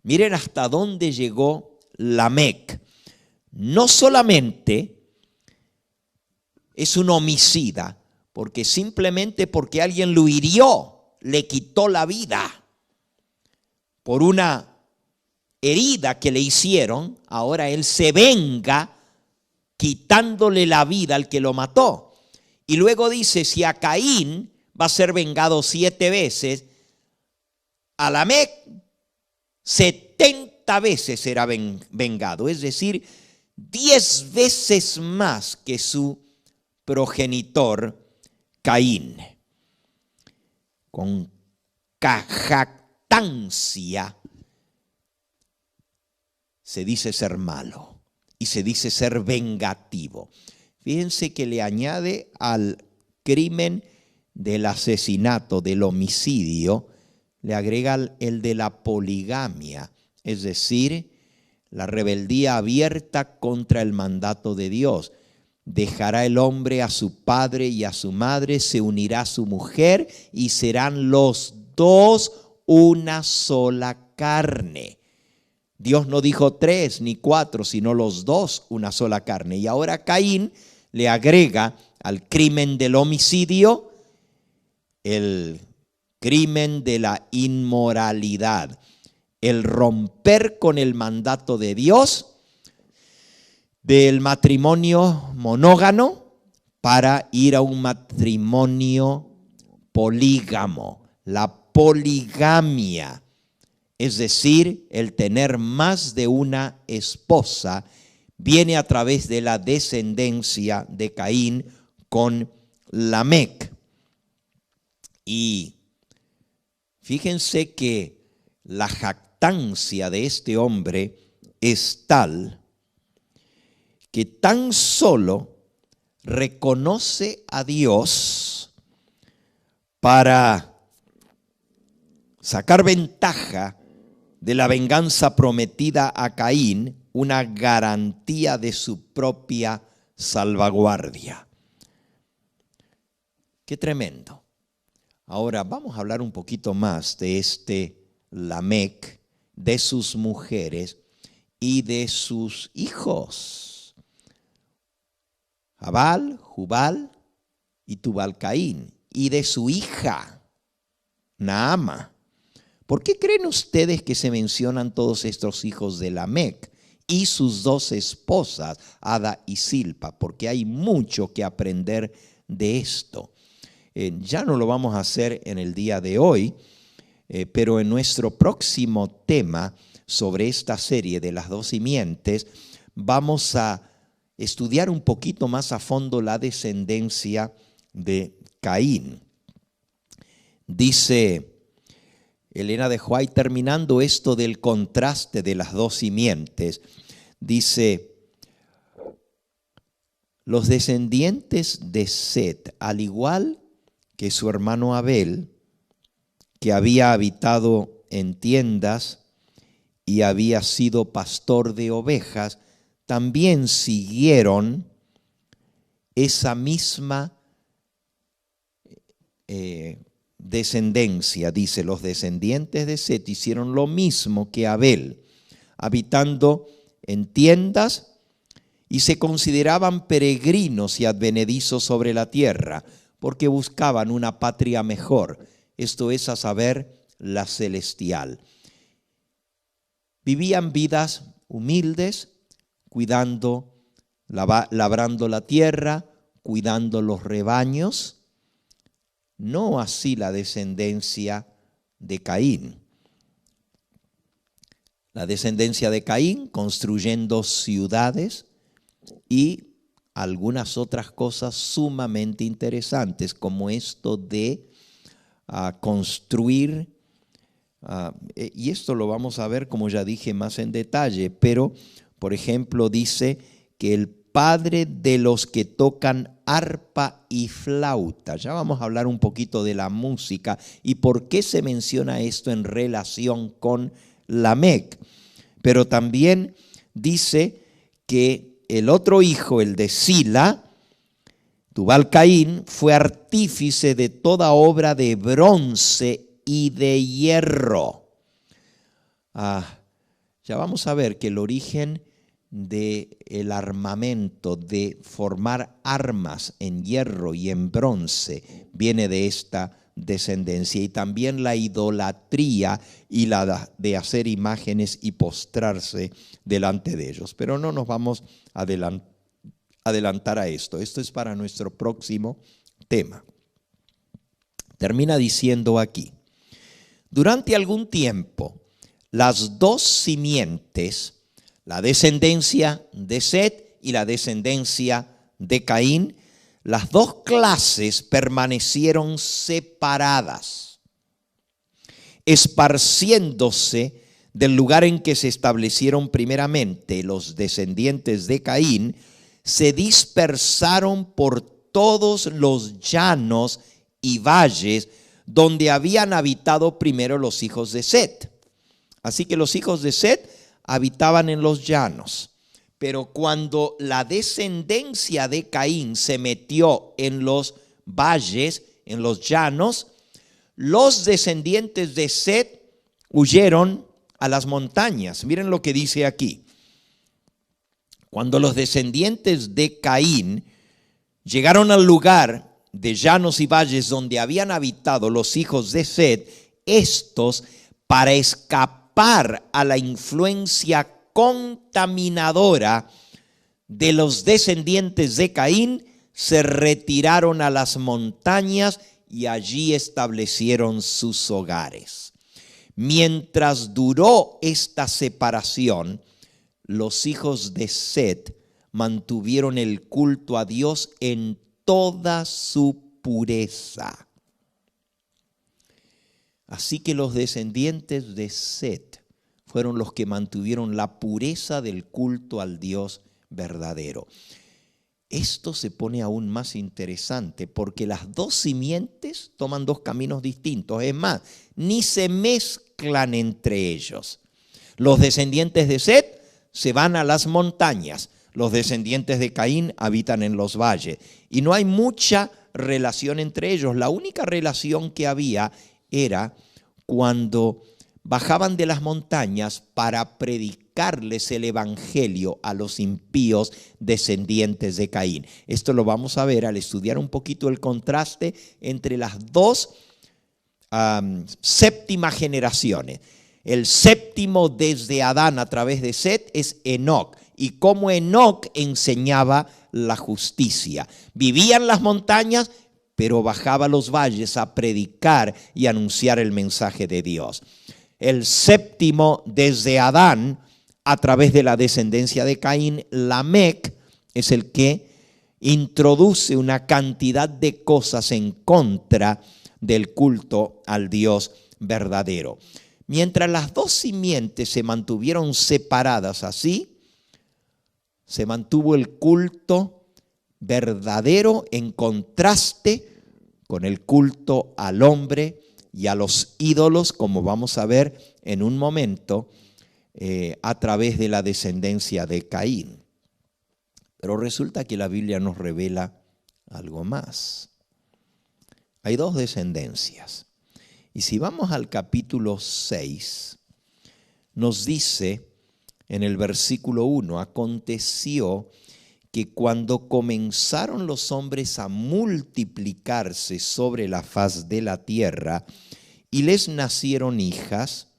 Miren hasta dónde llegó Lamec. No solamente es un homicida, porque simplemente porque alguien lo hirió, le quitó la vida por una herida que le hicieron, ahora él se venga quitándole la vida al que lo mató. Y luego dice, si a Caín va a ser vengado 7 veces, a Lamec 70 veces será vengado, es decir, 10 veces más que su progenitor Caín. Con jactancia se dice ser malo y se dice ser vengativo. Fíjense que le añade al crimen del asesinato, del homicidio, le agrega el de la poligamia, es decir, la rebeldía abierta contra el mandato de Dios. Dejará el hombre a su padre y a su madre, se unirá a su mujer y serán los dos una sola carne. Dios no dijo 3 ni 4, sino los dos una sola carne. Y ahora Caín le agrega al crimen del homicidio el crimen de la inmoralidad, el romper con el mandato de Dios del matrimonio monógamo para ir a un matrimonio polígamo. La poligamia, es decir, el tener más de una esposa, viene a través de la descendencia de Caín con Lamec. Y fíjense que la jactancia de este hombre es tal que tan solo reconoce a Dios para sacar ventaja de la venganza prometida a Caín, una garantía de su propia salvaguardia. Qué tremendo. Ahora vamos a hablar un poquito más de este Lamec, de sus mujeres y de sus hijos. Jabal, Jubal y Tubal Caín, y de su hija Naama. ¿Por qué creen ustedes que se mencionan todos estos hijos de Lamec y sus 2 esposas, Ada y Silpa? Porque hay mucho que aprender de esto. Ya no lo vamos a hacer en el día de hoy, pero en nuestro próximo tema sobre esta serie de las 2 simientes, vamos a estudiar un poquito más a fondo la descendencia de Caín. Dice Elena de White, terminando esto del contraste de las 2 simientes, dice: los descendientes de Set, al igual que su hermano Abel, que había habitado en tiendas y había sido pastor de ovejas, también siguieron esa misma descendencia. Dice, los descendientes de Set hicieron lo mismo que Abel, habitando en tiendas y se consideraban peregrinos y advenedizos sobre la tierra, porque buscaban una patria mejor, esto es a saber, la celestial. Vivían vidas humildes, cuidando, labrando la tierra, cuidando los rebaños. No así la descendencia de Caín. La descendencia de Caín construyendo ciudades y algunas otras cosas sumamente interesantes, como esto de construir, y esto lo vamos a ver, como ya dije, más en detalle, pero, por ejemplo, dice que el padre de los que tocan arpa y flauta. Ya vamos a hablar un poquito de la música y por qué se menciona esto en relación con Lamec. Pero también dice que el otro hijo, el de Sila, Tubal-Caín, fue artífice de toda obra de bronce y de hierro. Ya vamos a ver que el origen del armamento, de formar armas en hierro y en bronce, viene de esta descendencia. Y también la idolatría y la de hacer imágenes y postrarse delante de ellos. Pero no nos vamos a adelantar a esto. Esto es para nuestro próximo tema. Termina diciendo aquí: durante algún tiempo, las dos simientes, la descendencia de Set y la descendencia de Caín, las dos clases permanecieron separadas, esparciéndose del lugar en que se establecieron primeramente. Los descendientes de Caín se dispersaron por todos los llanos y valles donde habían habitado primero los hijos de Set. Así que los hijos de Set habitaban en los llanos. Pero cuando la descendencia de Caín se metió en los valles, en los llanos, los descendientes de Set huyeron a las montañas. Miren lo que dice aquí. Cuando los descendientes de Caín llegaron al lugar de llanos y valles donde habían habitado los hijos de Set, estos, para escapar a la influencia contaminadora de los descendientes de Caín, se retiraron a las montañas y allí establecieron sus hogares. Mientras duró esta separación, los hijos de Set mantuvieron el culto a Dios en toda su pureza. Así que los descendientes de Set fueron los que mantuvieron la pureza del culto al Dios verdadero. Esto se pone aún más interesante porque las dos simientes toman dos caminos distintos. Es más, ni se mezclan entre ellos. Los descendientes de Set se van a las montañas. Los descendientes de Caín habitan en los valles. Y no hay mucha relación entre ellos. La única relación que había era cuando bajaban de las montañas para predicarles el evangelio a los impíos descendientes de Caín. Esto lo vamos a ver al estudiar un poquito el contraste entre las dos séptimas generaciones. El séptimo desde Adán a través de Set es Enoc, y cómo Enoc enseñaba la justicia. Vivía en las montañas, pero bajaba a los valles a predicar y anunciar el mensaje de Dios. El séptimo desde Adán, a través de la descendencia de Caín, Lamec, es el que introduce una cantidad de cosas en contra del culto al Dios verdadero. Mientras las dos simientes se mantuvieron separadas así, se mantuvo el culto verdadero en contraste con el culto al hombre y a los ídolos, como vamos a ver en un momento, a través de la descendencia de Caín. Pero resulta que la Biblia nos revela algo más. Hay dos descendencias. Y si vamos al capítulo 6, nos dice en el versículo 1, aconteció que cuando comenzaron los hombres a multiplicarse sobre la faz de la tierra y les nacieron hijas,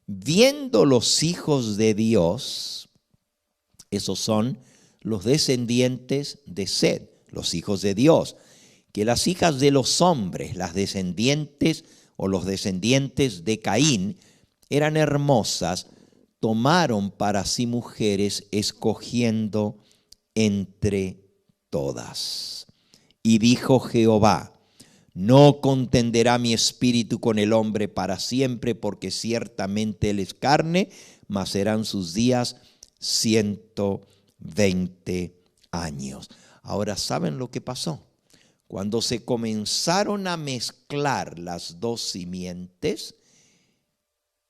Viendo los hijos de Dios, esos son los descendientes de Set, los hijos de Dios, que las hijas de los hombres, las descendientes o los descendientes de Caín, eran hermosas, tomaron para sí mujeres, escogiendo entre todas. Y dijo Jehová: no contenderá mi espíritu con el hombre para siempre, porque ciertamente él es carne, mas serán sus días 120 años. Ahora, ¿saben lo que pasó? Cuando se comenzaron a mezclar las dos simientes,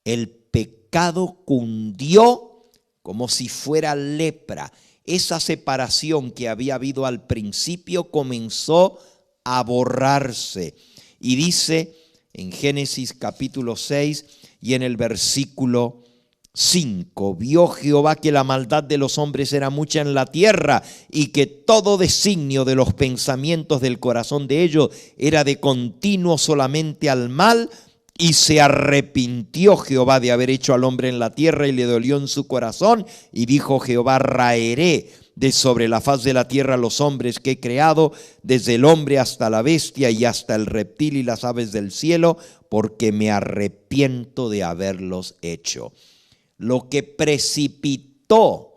el pecado cundió como si fuera lepra. Esa separación que había habido al principio comenzó a borrarse. Y dice en Génesis capítulo 6 y en el versículo 5, vio Jehová que la maldad de los hombres era mucha en la tierra y que todo designio de los pensamientos del corazón de ellos era de continuo solamente al mal. Y se arrepintió Jehová de haber hecho al hombre en la tierra y le dolió en su corazón. Y dijo Jehová: raeré de sobre la faz de la tierra los hombres que he creado, desde el hombre hasta la bestia y hasta el reptil y las aves del cielo, porque me arrepiento de haberlos hecho. Lo que precipitó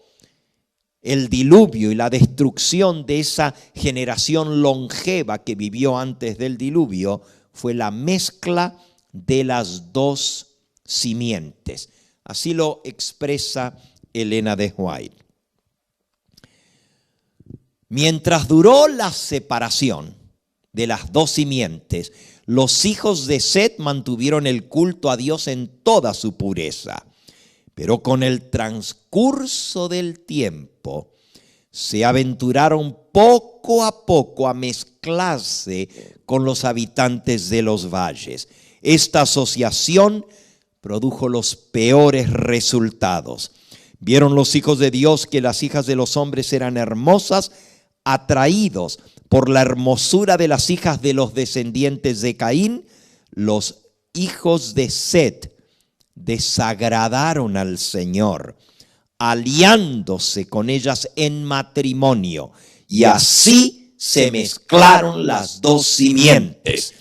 el diluvio y la destrucción de esa generación longeva que vivió antes del diluvio fue la mezcla de las dos simientes. Así lo expresa Elena de White. Mientras duró la separación de las dos simientes, los hijos de Set mantuvieron el culto a Dios en toda su pureza. Pero con el transcurso del tiempo, se aventuraron poco a poco a mezclarse con los habitantes de los valles. Esta asociación produjo los peores resultados. Vieron los hijos de Dios que las hijas de los hombres eran hermosas, atraídos por la hermosura de las hijas de los descendientes de Caín. Los hijos de Set desagradaron al Señor, aliándose con ellas en matrimonio, y así se mezclaron las dos simientes.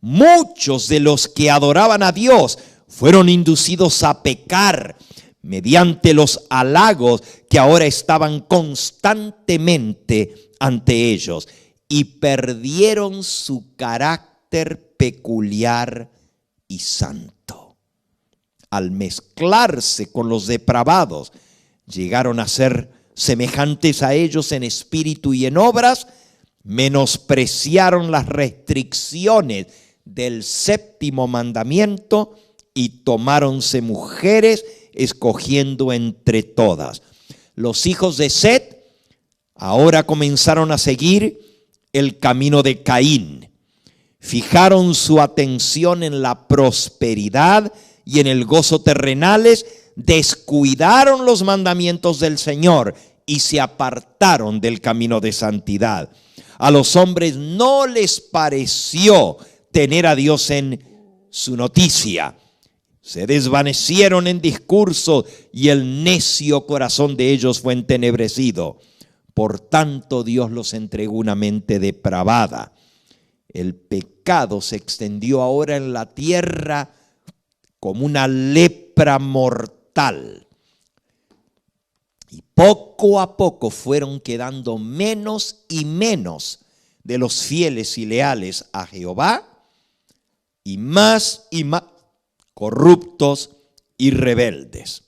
Muchos de los que adoraban a Dios fueron inducidos a pecar mediante los halagos que ahora estaban constantemente ante ellos, y perdieron su carácter peculiar y santo. Al mezclarse con los depravados, llegaron a ser semejantes a ellos en espíritu y en obras, menospreciaron las restricciones del séptimo mandamiento y tomáronse mujeres, escogiendo entre todas. Los hijos de Set ahora comenzaron a seguir el camino de Caín. Fijaron su atención en la prosperidad y en el gozo terrenales, descuidaron los mandamientos del Señor y se apartaron del camino de santidad. A los hombres no les pareció tener a Dios en su noticia. Se desvanecieron en discurso y el necio corazón de ellos fue entenebrecido. Por tanto, Dios los entregó una mente depravada. El pecado se extendió ahora en la tierra como una lepra mortal. Y poco a poco fueron quedando menos y menos de los fieles y leales a Jehová, y más corruptos y rebeldes.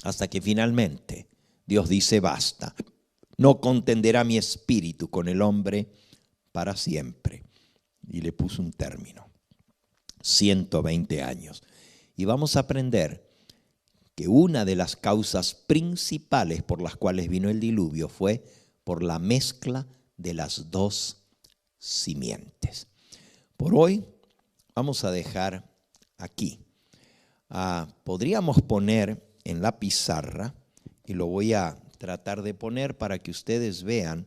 Hasta que finalmente Dios dice: basta, no contenderá mi espíritu con el hombre para siempre. Y le puso un término, 120 años. Y vamos a aprender que una de las causas principales por las cuales vino el diluvio fue por la mezcla de las dos simientes. Por hoy vamos a dejar aquí. Podríamos poner en la pizarra, y lo voy a tratar de poner para que ustedes vean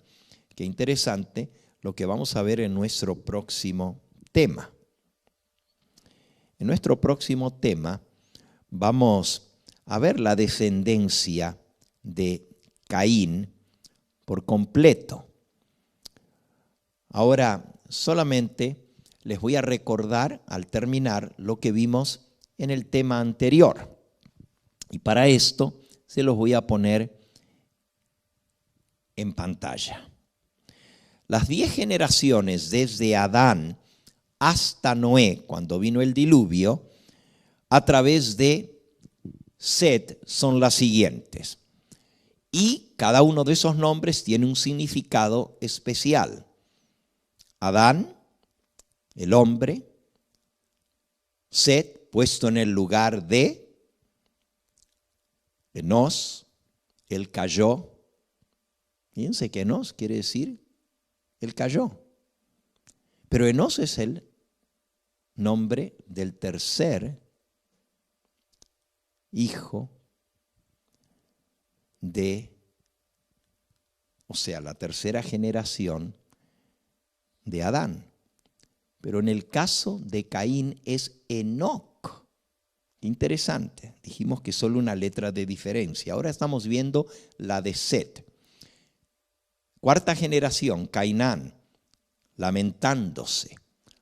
qué interesante lo que vamos a ver en nuestro próximo tema. En nuestro próximo tema vamos a ver la descendencia de Caín por completo. Ahora solamente les voy a recordar al terminar lo que vimos en el tema anterior. Y para esto se los voy a poner en pantalla. Las 10 generaciones desde Adán hasta Noé, cuando vino el diluvio, a través de Set son las siguientes. Y cada uno de esos nombres tiene un significado especial. Adán, el hombre. Set, puesto en el lugar de. Enos, él cayó. Fíjense que Enos quiere decir, él cayó. Pero Enos es el nombre del tercer hijo o sea, la tercera generación de Adán. Pero en el caso de Caín es Enoc. Interesante. Dijimos que solo una letra de diferencia. Ahora estamos viendo la de Set. Cuarta generación, Cainán, lamentándose.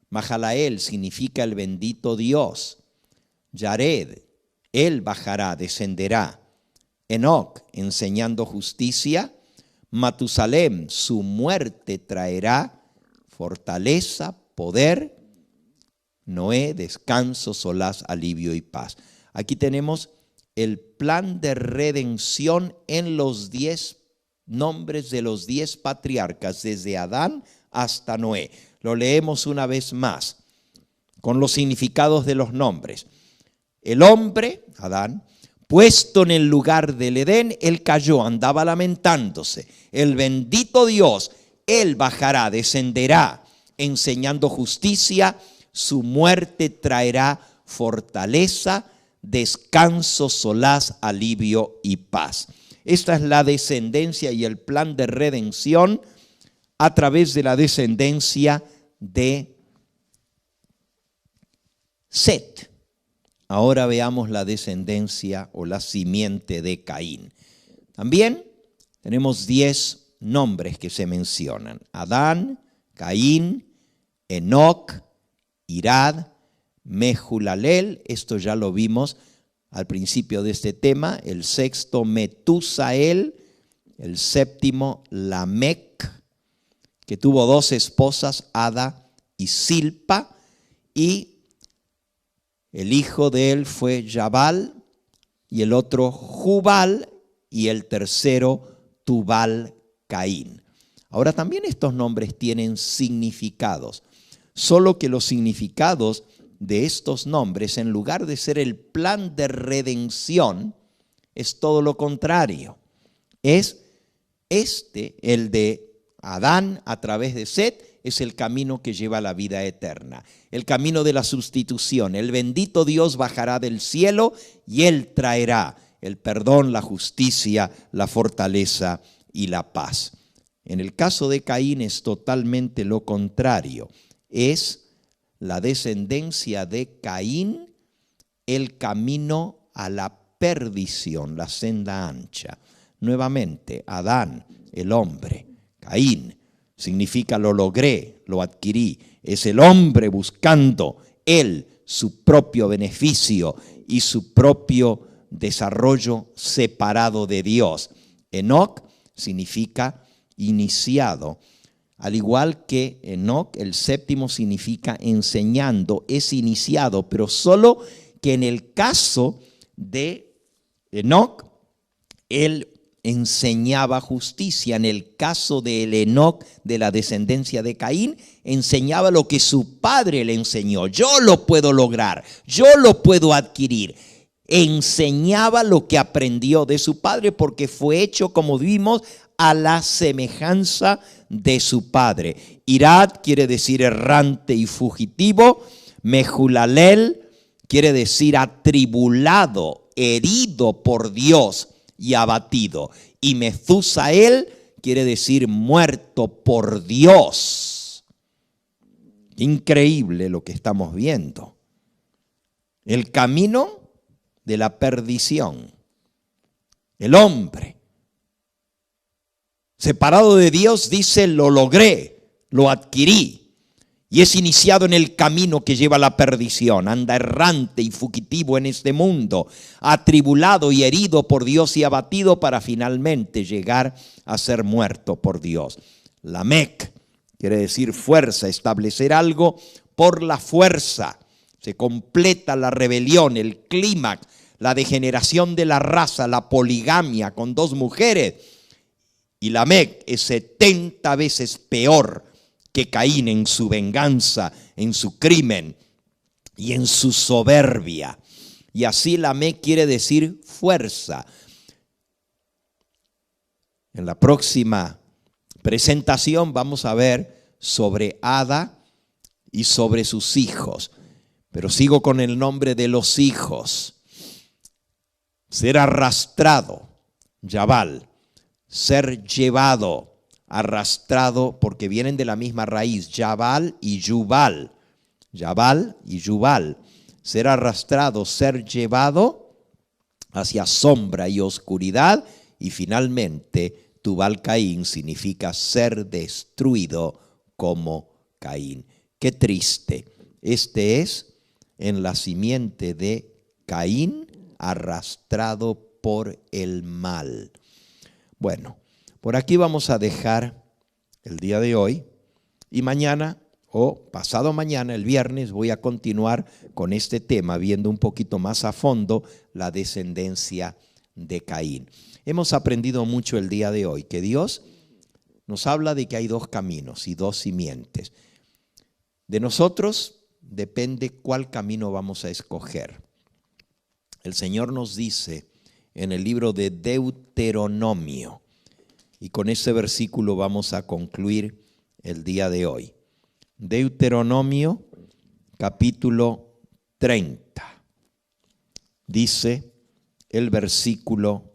Mahalael significa el bendito Dios. Yared, él bajará, descenderá. Enoc, enseñando justicia. Matusalem, su muerte traerá fortaleza, poder. Noé, descanso, solaz, alivio y paz. Aquí tenemos el plan de redención en los 10 nombres de los 10 patriarcas, desde Adán hasta Noé. Lo leemos una vez más, con los significados de los nombres. El hombre, Adán, puesto en el lugar del Edén, él cayó, andaba lamentándose. El bendito Dios, él bajará, descenderá, enseñando justicia. Su muerte traerá fortaleza, descanso, solaz, alivio y paz. Esta es la descendencia y el plan de redención a través de la descendencia de Set. Ahora veamos la descendencia o la simiente de Caín. También tenemos 10 nombres que se mencionan. Adán, Caín, Enoc, Irad, Mehulalel, esto ya lo vimos al principio de este tema. El sexto, Metusael. El séptimo, Lamec, que tuvo 2 esposas, Ada y Silpa. Y el hijo de él fue Jabal, y el otro Jubal, y el tercero Tubal Caín. Ahora también estos nombres tienen significados. Solo que los significados de estos nombres, en lugar de ser el plan de redención, es todo lo contrario. Es el de Adán a través de Set, es el camino que lleva a la vida eterna. El camino de la sustitución. El bendito Dios bajará del cielo y Él traerá el perdón, la justicia, la fortaleza y la paz. En el caso de Caín es totalmente lo contrario. Es la descendencia de Caín, el camino a la perdición, la senda ancha. Nuevamente, Adán, el hombre. Caín significa lo logré, lo adquirí. Es el hombre buscando él su propio beneficio y su propio desarrollo separado de Dios. Enoc significa iniciado. Al igual que Enoc, el séptimo significa enseñando, es iniciado, pero solo que en el caso de Enoc, él enseñaba justicia. En el caso del Enoc, de la descendencia de Caín, enseñaba lo que su padre le enseñó. Yo lo puedo lograr, yo lo puedo adquirir. Enseñaba lo que aprendió de su padre porque fue hecho, como vimos, a la semejanza de su padre. Irad quiere decir errante y fugitivo. Mehulalel quiere decir atribulado, herido por Dios y abatido. Y Methusael quiere decir muerto por Dios. Increíble lo que estamos viendo. el camino de la perdición. El hombre, separado de Dios, dice, lo logré, lo adquirí. Y es iniciado en el camino que lleva a la perdición. Anda errante y fugitivo en este mundo, atribulado y herido por Dios y abatido para finalmente llegar a ser muerto por Dios. Lamec quiere decir fuerza, establecer algo por la fuerza. Se completa la rebelión, el clímax, la degeneración de la raza, la poligamia con 2 mujeres. Y Lamec es 70 veces peor que Caín en su venganza, en su crimen y en su soberbia. Y así Lamec quiere decir fuerza. En la próxima presentación vamos a ver sobre Ada y sobre sus hijos. Pero sigo con el nombre de los hijos. Ser arrastrado, Yabal. Ser llevado, arrastrado, porque vienen de la misma raíz, Yabal y Yubal. Yabal y Yubal. Ser arrastrado, ser llevado hacia sombra y oscuridad. Y finalmente, Tubal Caín significa ser destruido como Caín. Qué triste. Este es en la simiente de Caín, arrastrado por el mal. Bueno, por aquí vamos a dejar el día de hoy y mañana o pasado mañana, el viernes, voy a continuar con este tema, viendo un poquito más a fondo la descendencia de Caín. Hemos aprendido mucho el día de hoy, que Dios nos habla de que hay 2 caminos y 2 simientes. De nosotros depende cuál camino vamos a escoger. El Señor nos dice en el libro de Deuteronomio, y con ese versículo vamos a concluir el día de hoy. Deuteronomio capítulo 30. Dice el versículo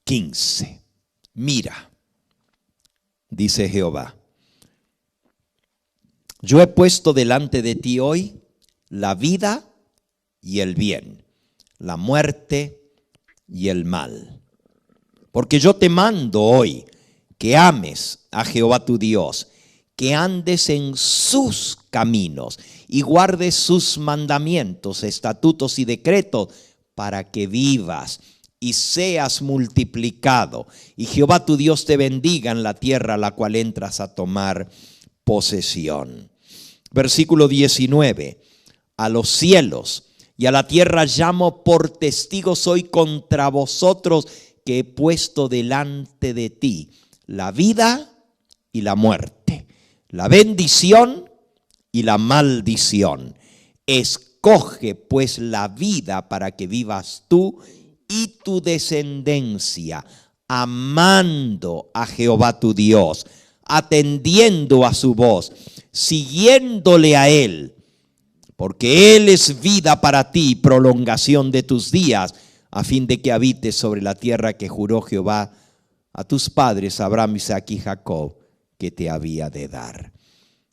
15. Mira, dice Jehová, yo he puesto delante de ti hoy la vida y el bien, la muerte y el mal. Porque yo te mando hoy que ames a Jehová tu Dios, que andes en sus caminos y guardes sus mandamientos, estatutos y decretos, para que vivas y seas multiplicado. Y Jehová tu Dios te bendiga en la tierra a la cual entras a tomar posesión. Versículo 19. A los cielos y a la tierra llamo por testigos hoy contra vosotros, que he puesto delante de ti la vida y la muerte, la bendición y la maldición. Escoge pues la vida para que vivas tú y tu descendencia, amando a Jehová tu Dios, atendiendo a su voz, siguiéndole a Él, porque Él es vida para ti, prolongación de tus días, a fin de que habites sobre la tierra que juró Jehová a tus padres, Abraham, Isaac y Jacob, que te había de dar.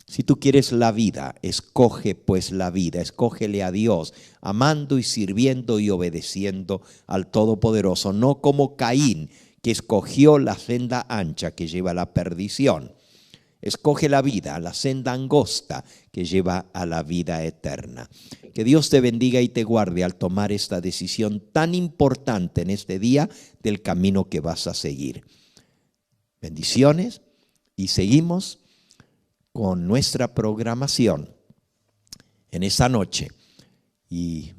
Si tú quieres la vida, escoge pues la vida, escógele a Dios, amando y sirviendo y obedeciendo al Todopoderoso, no como Caín, que escogió la senda ancha que lleva a la perdición. Escoge la vida, la senda angosta que lleva a la vida eterna. Que Dios te bendiga y te guarde al tomar esta decisión tan importante en este día del camino que vas a seguir. Bendiciones, y seguimos con nuestra programación en esa noche, y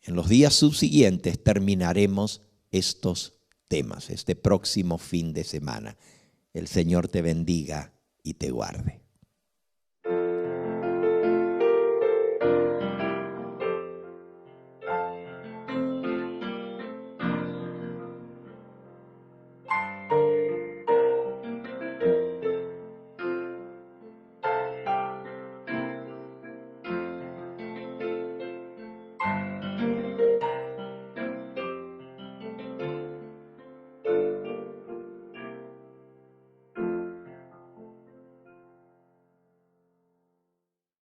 en los días subsiguientes terminaremos estos temas, este próximo fin de semana. El Señor te bendiga y te guarde.